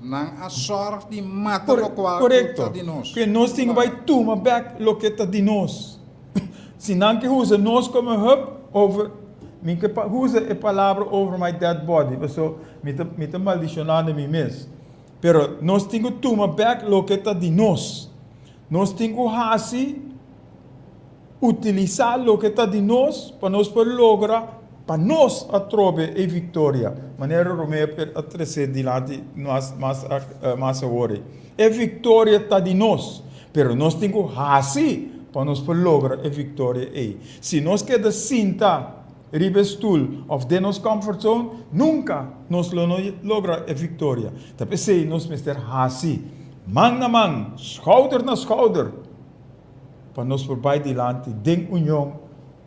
[SPEAKER 8] Nang a sorg di mata lo qual
[SPEAKER 3] correcto.
[SPEAKER 8] di nós.
[SPEAKER 3] Que nós temos vai tuma back lo que está de nós. Se não que usa nós como hub over minha usa a palavra over my dead body, so me maldicionando me mesmo. Pero nós temos tuma back lo que está de nós. Nós temos assim utilizar lo que está de nós para nós poder lograr para nós a trobe e vitória. Maneira Romeu a trazer dilante mais agora. E vitória está de nós, pero nós temos assim para nós poder lograr a vitória e. Se nós queda cinta ribe stoel of de nos comfort zone, nunca nos logra a vitória. Tapi sei nós mister assim, man na man, schouder na schouder, para nós por bij dilante, den união,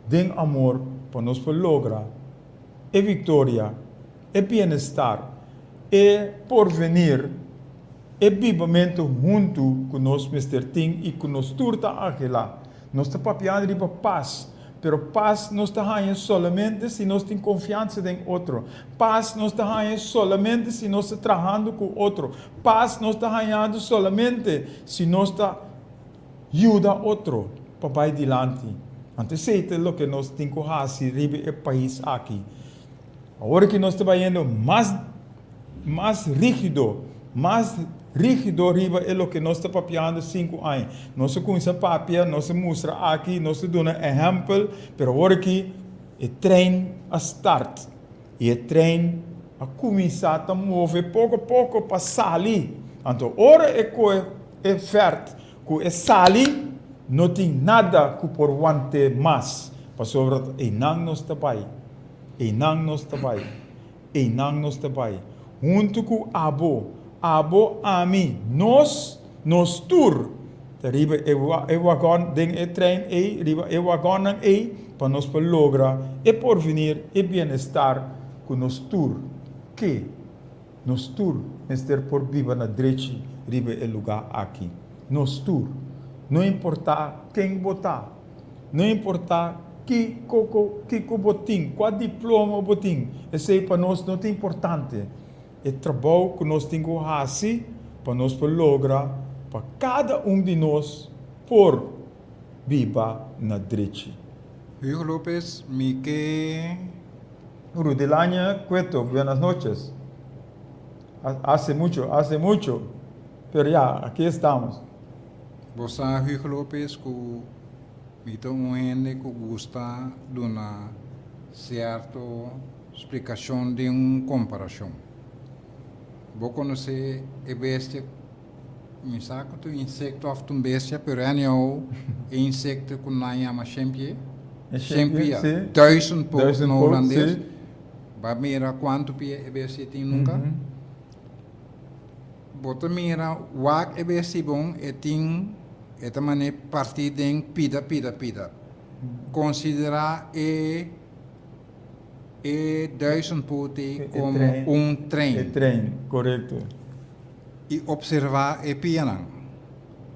[SPEAKER 3] den amor, para nós por lograr a vitória, e bem-estar, e porvenir, e vivamento junto com nós mister ting e com nós turta aquela. Nós está papiando riba paz. Pero paz não está ganhando solamente se nós temos confiança em outro. Paz não está ganhando solamente se nós estamos trabalhando com outro. Paz não está ganhando solamente se nós estamos ajudando outro para ir adiante. Antes é o que nós temos que fazer ribe o país aqui. Agora que nós estamos indo mais rígido riba é o que nós estamos papiando 5 anos. Nós com essa papia, nós mostra aqui, nós damos exemplo, pero agora que é trein a start. E é trein a começar a mover pouco a pouco para sair. Então, ora é que é certo, que é sair, não tem nada que por wante mais. Para sobre e não nos trabalha. E não nos trabalha. E não nos trabalha. Junto com abo a mim, nós tour, riba e wagon, den e trein e, riba e wagon e, para nós para lograr e porvenir e bem-estar com nós tour, que nós tour, mister por viva na direita, riba e lugar aqui, nós tour, não importa quem botar, não importa que botim, qual diploma botim, esse aí para nós não é importante. É trabalho que nós temos que fazer para nós lograr, para cada de nós, por viva na direita.
[SPEAKER 8] Hugo López, Mike.
[SPEAKER 3] Rudelania Cueto, buenas noches. hace mucho. Pero ya, aquí estamos.
[SPEAKER 8] Você Hugo Lopes que mito um ende que gusta de uma certa explicação de uma comparação. Vou conhecer a bestia, me saco tu insecto of tu bestia, pero é o insecto que não chama sempre. Sempre,
[SPEAKER 3] sim.
[SPEAKER 8] 1000 por
[SPEAKER 3] 1000
[SPEAKER 8] no
[SPEAKER 3] por,
[SPEAKER 8] holandês.
[SPEAKER 3] sim.
[SPEAKER 8] Vai mira quanto pia a bestia tem nunca. Bota mira, wak e bestia bom, e tem esta maneira partir de pida. Considerar e 1000 pote como trem.
[SPEAKER 3] É trem, correto.
[SPEAKER 8] E observar e pianang.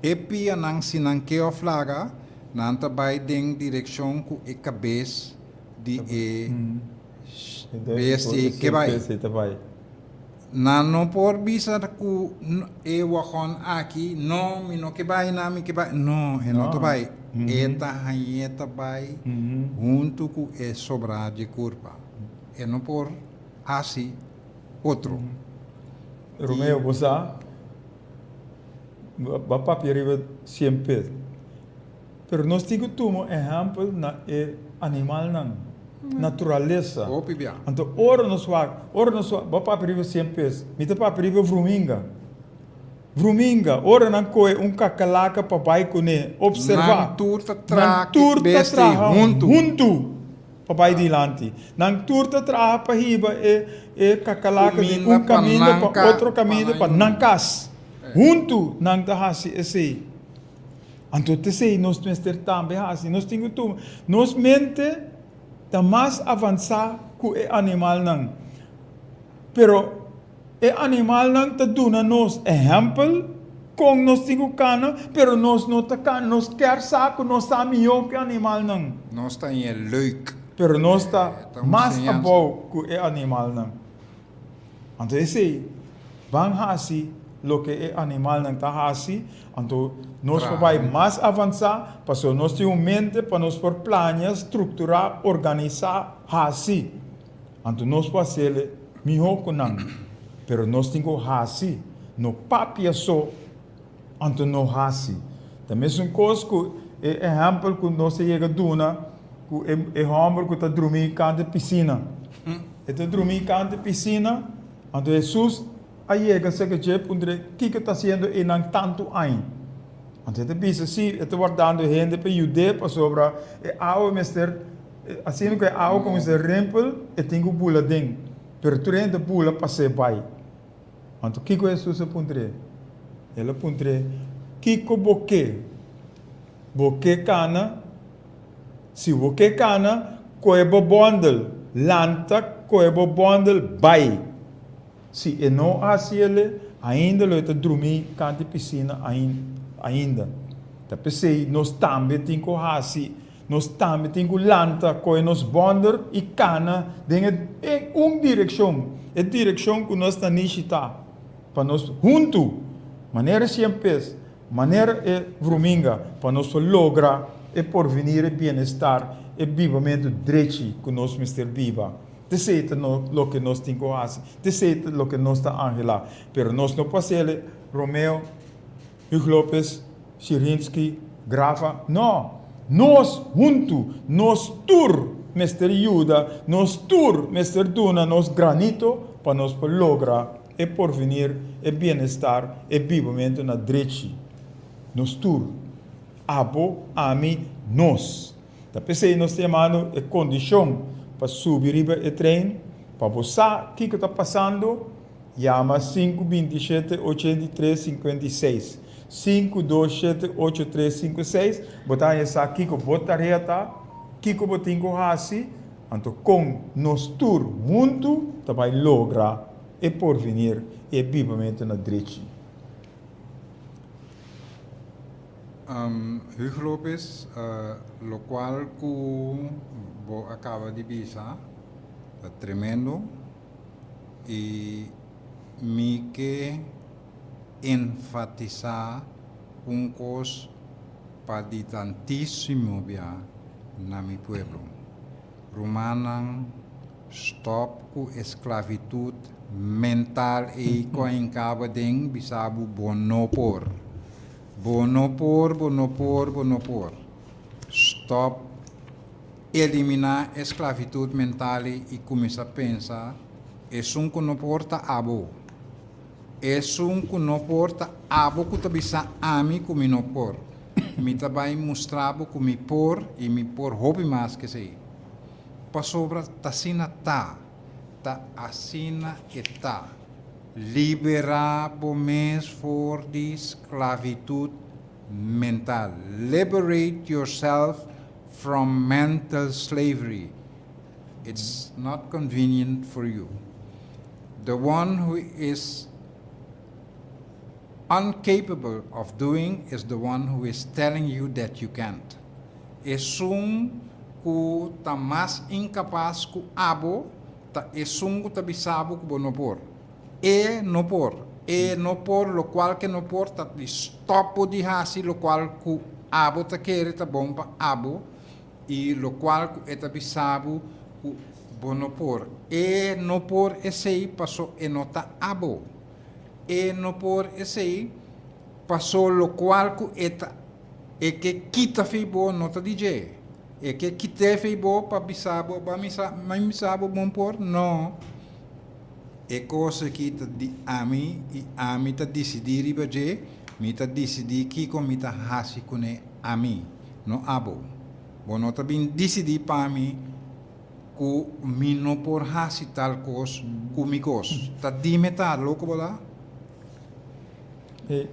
[SPEAKER 8] E pianang sinang que o flaga, nanta vai em direção com a cabeça de bestia que vai. Não por bisa ku e wakon aqui não me no que vai na me que vai não é não vai eta vai junto com e sobrar de curva é não por assim outro
[SPEAKER 3] Romeo, você vai papiriva sempre. Pero nós temos um exemplo na animal não. Natureza. Então, ora nos vai papiriva sempre. Mita papiriva vruminga. Ora não coi cacalaca para vai cone observar.
[SPEAKER 8] Nang turta traga
[SPEAKER 3] junto. Para vai dilante. Nang turta traga para riba cacalaca de caminho para outro caminho para nancas. Junto nang tahasi esse. Então, te sei nós também assim. Nós temos tudo. Nós mente está mais avançado que o animal não. Pero o animal não está dando nos exemplo com nós temos cana, pero nós não está cana, nós quer saco, nós está melhor que o animal não.
[SPEAKER 8] Nós está em leuk.
[SPEAKER 3] Pero nós está mais above que o animal não. Então esse van assim, lo que o animal não está assim, então nós vai mais avançar, para nós ter mente para nós por planear, estruturar, organizar assim. Então nós podemos fazer melhor que não. Pero nós temos assim, no papel só, então não assim. Também é uma coisa que exemplo que nós chega a duna, que é homem que está dormindo na piscina. Está dormindo na piscina, então Jesus aí chega a dizer, o que está fazendo e não tanto ainda. Então, assim, está dando gente para ajudar para sobre a água, assim que a água como se rempel, e tem que pula dentro. Pero tu rende pula para ser pai. Então, o que Jesus apontou? Ele apontou, Kiko boque cana, se boque cana, coebo bondel, lanta, coebo bondel, bai. Se não assim ele, ainda ele está dormindo na piscina ainda. Então, pensei, nós também temos que fazer, nós também temos que lançar com nos bonder e cana em uma direção. É a direção que nós estamos necessitando. Para nós, juntos, maneira simples, maneira vruminga, para nós lograr e porvenir e bem-estar e vivamento direito que nós Mr. Viva. Deseita o que nós temos que fazer, deseita o que nós estamos a angelar. Pero nós não podemos Romeo, Hugo Lopes, Sirinsky, Grafa, não. Nós juntos, nós tur, Mr. Yuda, nós tur, Mr. Duna, nós granito, para nós lograr e porvenir e bem-estar e vivamento na direita. Nós tur, abo, ami, nós. Então, pensei, nós temos a condição para subir e trem, para você, o que está passando? Llama 527-8356. 527-8356. Botar essa aqui com botareta, Kiko botinho assim. Então, com nós tour juntos, vai lograr e porvenir e vivamente na direita.
[SPEAKER 8] Hugo Lopes, lo qual que acaba de visar, é tremendo e me que enfatizar coisa para de tantíssimo bia na mi pueblo. Romanan Stop com esclavitud mental e coin cabo ding bisabu bonopor. Bonopor. Stop eliminar esclavitud mental e começar a pensar que não porta abo. Que não porta abo que tá bisa ami que não por. Me também mostrava que me por e me por hobby mais que sei. Pa sobra tasina ta asina eta. Liberar mes for the esclavitud mental. Liberate yourself from mental slavery. It's not convenient for you. The one who is incapable of doing is the one who is telling you that you can't. Ku ta mas incapaz ku abo, ta ku ta bisabo ku bonopor. No por, lo qual que no por, ta di stoppo di hasi, lo qual ku abo ta kere ta bomba abo, e lo qual ku eta bisabo ku bonopor. No por sei passo no ta abo. No por sei passo lo qual ku eta que kita fibo no ta DJ. Que quite fibo pa bisabo, pa misabo bom por no. Cosa que di ami e ami ta decidiri baje, mi ta decidi kiko mi ta hasi kune ami, no abo. Bono ta bin decidi pa mi ku mi no por hasi tal kos ku mi kos. Ta di meta loko bola.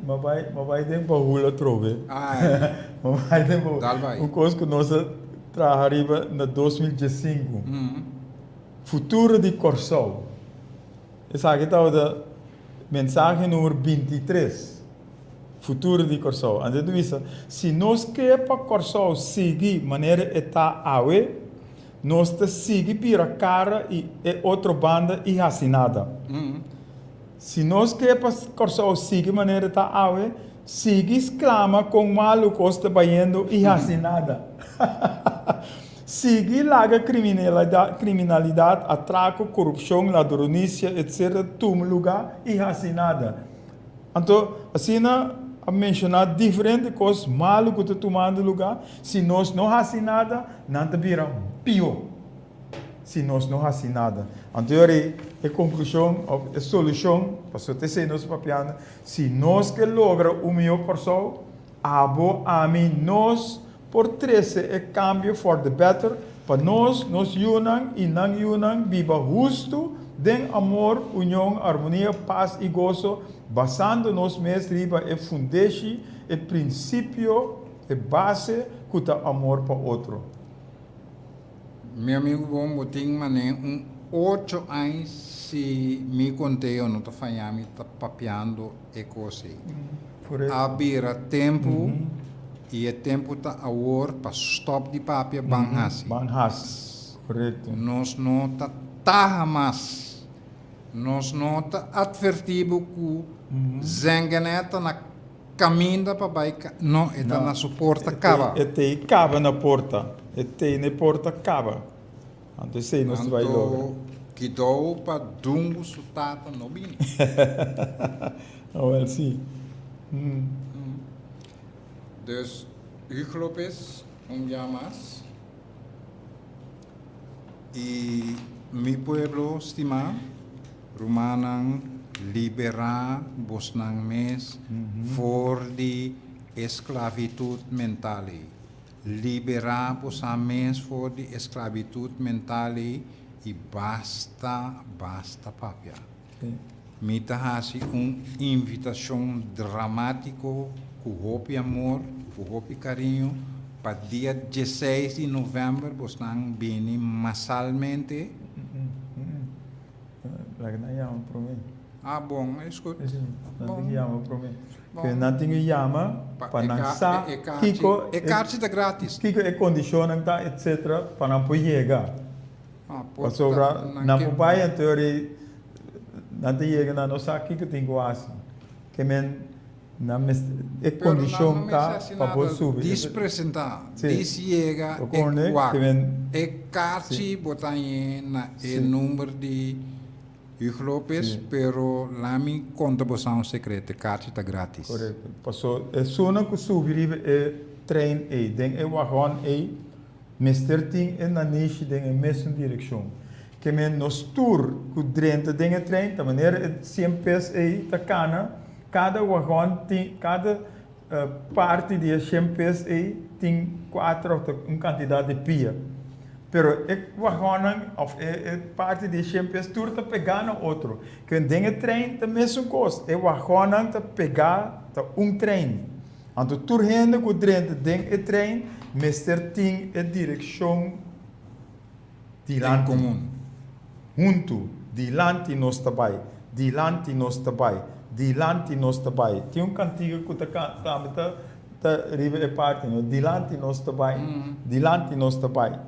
[SPEAKER 3] Maar wij denken bij hoe het trove. Maar wij denken bij hoe koos que nós trabalhamos na 2015. Futuro de Corsol. Essa aqui está a mensagem número 23. Futuro de Corsol. Antes de isso, se nós queremos para Corsol seguir maneira está awe, nós te seguir para cara e outra banda e assinada. Se nós queremos para Corsol seguir maneira está awe, sigue exclama com maluco está baiando e assinada. Sigue larga criminalidade, atraco, corrupção, ladronícia, etc. Tum lugar e assinada. Então, assim, a mencionar diferentes coisas malas que estão tomando lugar. Se nós não assinada, não te vira pior. Se nós não assinada. Então, a conclusão, a solução, para você ter nos papéis, se nós que logra o melhor pessoa, a mim, nós por 13 é cambio for the better, para nós unam e não unam, viva justo, den amor, união, harmonia, paz e gozo, basando nos mesmos riba e fundeshi, e princípio, e base, que dá amor para outro.
[SPEAKER 8] Meu amigo bom, eu tenho 8 anos se me contei, eu não estou falhando, estou papeando e coisa. Abrir tempo. E o tempo está a hora para stop de papel banhasi.
[SPEAKER 3] Banhasi, correto.
[SPEAKER 8] Nós não está mais. Nós não está advertido que zenganeta na caminho para baixo. Não, está na sua porta cava.
[SPEAKER 3] Tem cava na porta. Tem na porta cava. Então sei nós vai logo.
[SPEAKER 8] Que dou para dungo sutata no bem.
[SPEAKER 3] Well, sim.
[SPEAKER 8] Dus Hugo Lopez, dia mais. E mi pueblo estimado, Rumanang liberar bosnang mes for de esclavitud mental. Liberar bosnang mes for de esclavitud mental e basta papia. Mi tahasi invitação dramático com hope amor, com hope carinho, para dia 16 de novembro, vocês vêm massalmente. Bom, é escuta.
[SPEAKER 3] Não chama para mim. Porque não tenho chama para lançar.
[SPEAKER 8] É carte da grátis.
[SPEAKER 3] Kiko é condição, etc. para não poder chegar. Para sobrar, não pode, em teoria, não te chega na nossa Kiko tem que assim. Que men é condição tá para você subir.
[SPEAKER 8] Despresentar,
[SPEAKER 3] Sim.
[SPEAKER 8] desliega,
[SPEAKER 3] Ocorre que
[SPEAKER 8] é carte botar na o número de Hugo Lopes, pero lá me contribuição secreta, carte está grátis.
[SPEAKER 3] Correto. Passou, é só que subir é trem aí, den é wagon aí, mister ting é na niche den é mesma direção. Que men nos tour que drenta den é trem, da maneira é 100 pesos aí, tá cana, cada wagon tem, cada parte de 100 pesos aí tem 4 uma quantidade de pia. Pero ik wagon of parte de 100 pesos tour te pegar na outro. Que den trem te mesma coisa, é wagon te pegar te trein. Anto tour hende ku drenta den e trein, mister ting e direção
[SPEAKER 8] Em comum.
[SPEAKER 3] Junto, dilanti nos tabai, dilanti nos tabai, dilanti nos tabai. Tem cantigo que ta rive e parte, no? Dilanti nos tabai, dilanti nos tabai.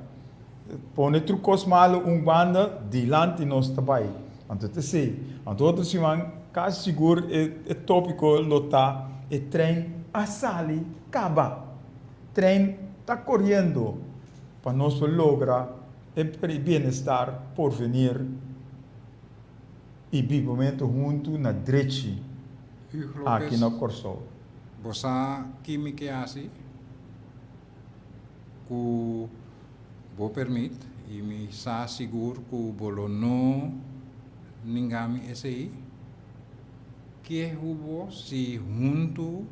[SPEAKER 3] Pone trucos malo banda, dilanti nos tabai. Anto te sei, anto outro se man, caso seguro é tópico lota, e trem assali, acaba. Trem tá correndo para nós lograr o bem-estar por venir e vivimento junto na dreche aqui na Corso.
[SPEAKER 8] Você que me quer assim, que vou permite e me está seguro que o bolo não ninguém esse aí, que é o se junto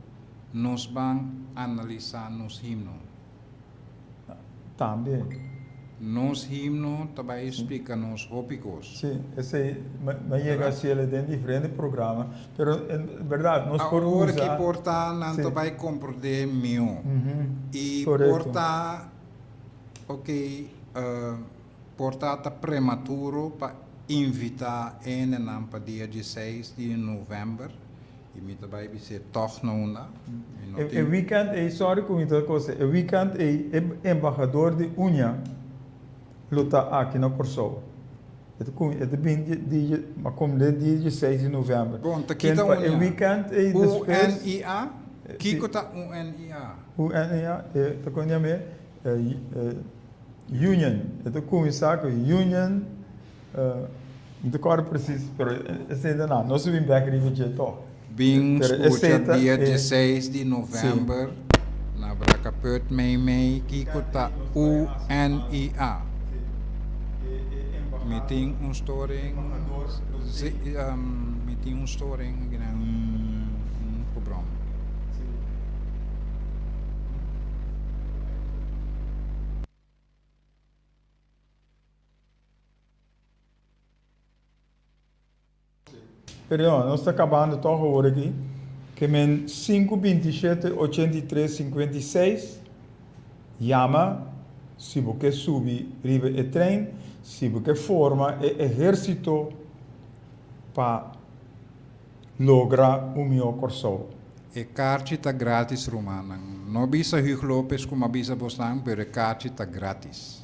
[SPEAKER 8] nós vamos analisar nos himnos.
[SPEAKER 3] Também.
[SPEAKER 8] Nos himnos também explica nos tópicos.
[SPEAKER 3] Sim, esse mas chega a ser de diferentes programas, mas é verdade, nós por
[SPEAKER 8] agora
[SPEAKER 3] usar
[SPEAKER 8] que porta não também compreender meu e
[SPEAKER 3] correto.
[SPEAKER 8] porta porta tá prematuro para invitar para dia 16 de novembro e me também vai ser toch não na
[SPEAKER 3] o weekend é sorry com muita coisa, o weekend é embaixador de Unha luta aqui na Corso. É bem mas como dia 16 de novembro.
[SPEAKER 8] Bom, tá aqui tá
[SPEAKER 3] o weekend é
[SPEAKER 8] UNIA, Kiko tá UNIA.
[SPEAKER 3] UNIA tá com nome Union. É começar com Union não te cor preciso, mas ainda não. Nós vimos back ali de to.
[SPEAKER 8] Bem, dia 16 de novembro na Braca Pert Mei Kiko tá UNIA. Meeting storing, meeting storing, problema.
[SPEAKER 3] Pero nós está acabando todo agora aqui, que men 527 83 56 chama se você subir riba e trem, se você forma e exército para lograr o meu corso.
[SPEAKER 8] E carte tá grátis, Romana. Não bisa Hugo Lopes como bisa Boslang, pero carte tá grátis.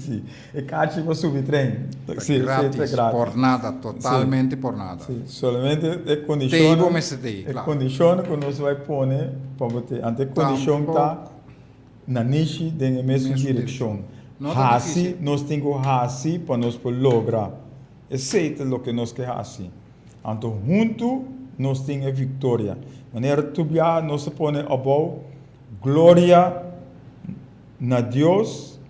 [SPEAKER 3] Sim. E carte para subir trem.
[SPEAKER 8] Sim, grátis, por nada, totalmente por nada.
[SPEAKER 3] Sim, solamente é condição.
[SPEAKER 8] Claro.
[SPEAKER 3] É condição que nós vai pôr para botar. Ante condição tá na niche da mesma direção. Assim, nós temos assim para nós lograr. Aceita o que nós queremos assim. Então, junto nós temos a vitória. Maneira tubia nós põe above glória na Deus,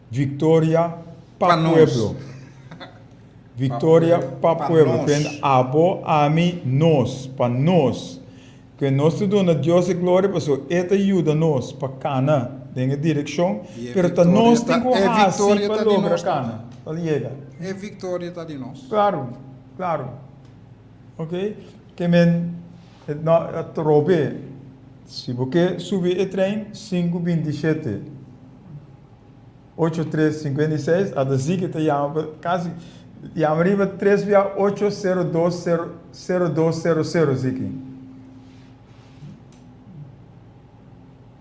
[SPEAKER 3] vitória para o povo. Vitória para o povo. Quando abo a mim nós, para nós. Que nós damos a Deus a glória, para isso ajuda nós para cana, em direção, mas nós temos a vitória para lograr cana.
[SPEAKER 8] É vitória tá de nós.
[SPEAKER 3] Claro. Ok? Que men na trobe, se você subir o trem 527 8356, a da zigue te chama quase chama riba 3680200 zigue.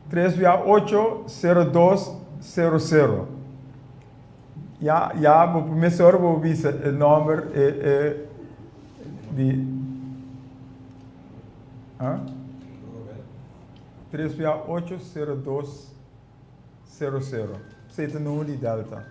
[SPEAKER 3] 3680200. Ja, o professor vou ver o número de ¿Ah? 368-0200. Zet een nummer die Delta.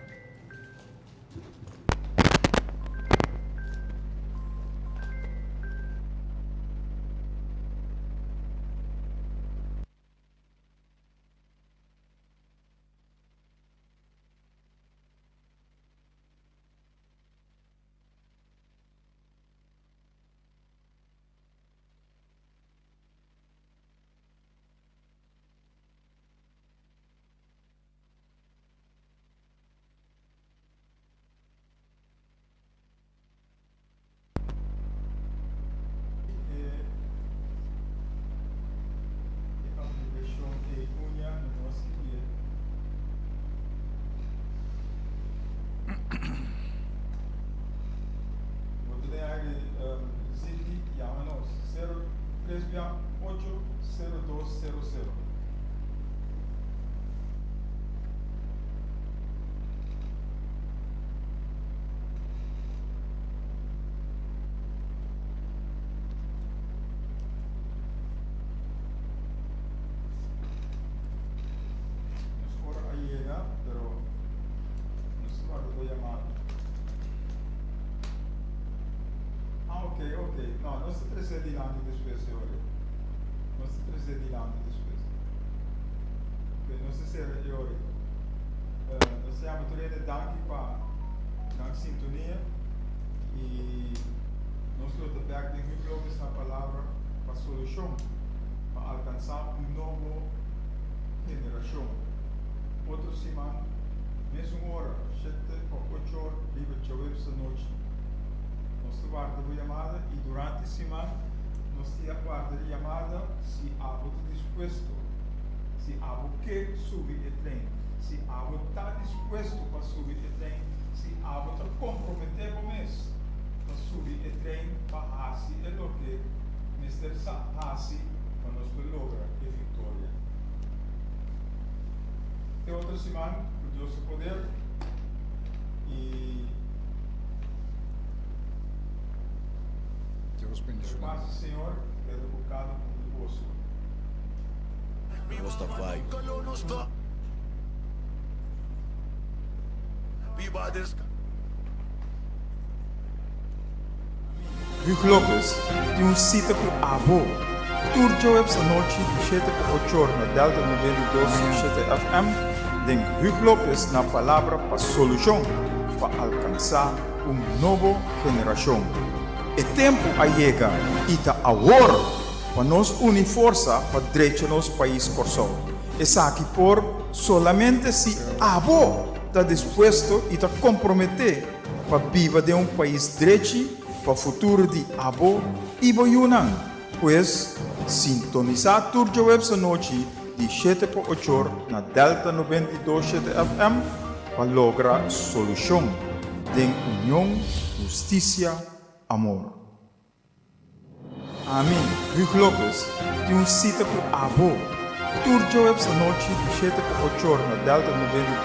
[SPEAKER 3] No, non si tratta di anni di spessione. Non si tratta di anni di spessione. Non si serve di ora. Noi siamo tornati danki para na sintonia e nós estamos perto de globos na palavra para solução, para alcançar nova geração. Outra semana, mesma hora, 7 para 8 horas, livre de essa noite. Nós guardamos a chamada e durante a semana nós guardamos a chamada se há disposto, se há que subir o trem, se há está disposto para subir o trem, se há está comprometido mesmo para subir o trem para assim é o que Mr. Assim para nós lograr a vitória. Tem outra semana, por Deus poder e
[SPEAKER 8] Deus bendiga.
[SPEAKER 3] paz do Senhor é revocado por você.
[SPEAKER 1] Most of Vibe.
[SPEAKER 3] Hugo Lopes tem cita com Abo. Turjo essa noite de 7 para 8 horas na Delta 92.7 FM. Den Hugo Lopes na palavra para solução para alcançar uma nova geração. O tempo a chega e está agora para nós unir força para direito nosso país corso. Essa aqui por solamente se Abo está disposto e está comprometido para viver de um país direito para o futuro de Abo e Boyunan. Pois, sintonizar Turjo essa noite de 7 para 8 horas na Delta 92.7 FM para lograr solução de união, justiça, amor. Amém. Hugo Lopes tem cita com Abo. Turjo essa noite de 7 para 8 horas na Delta 92.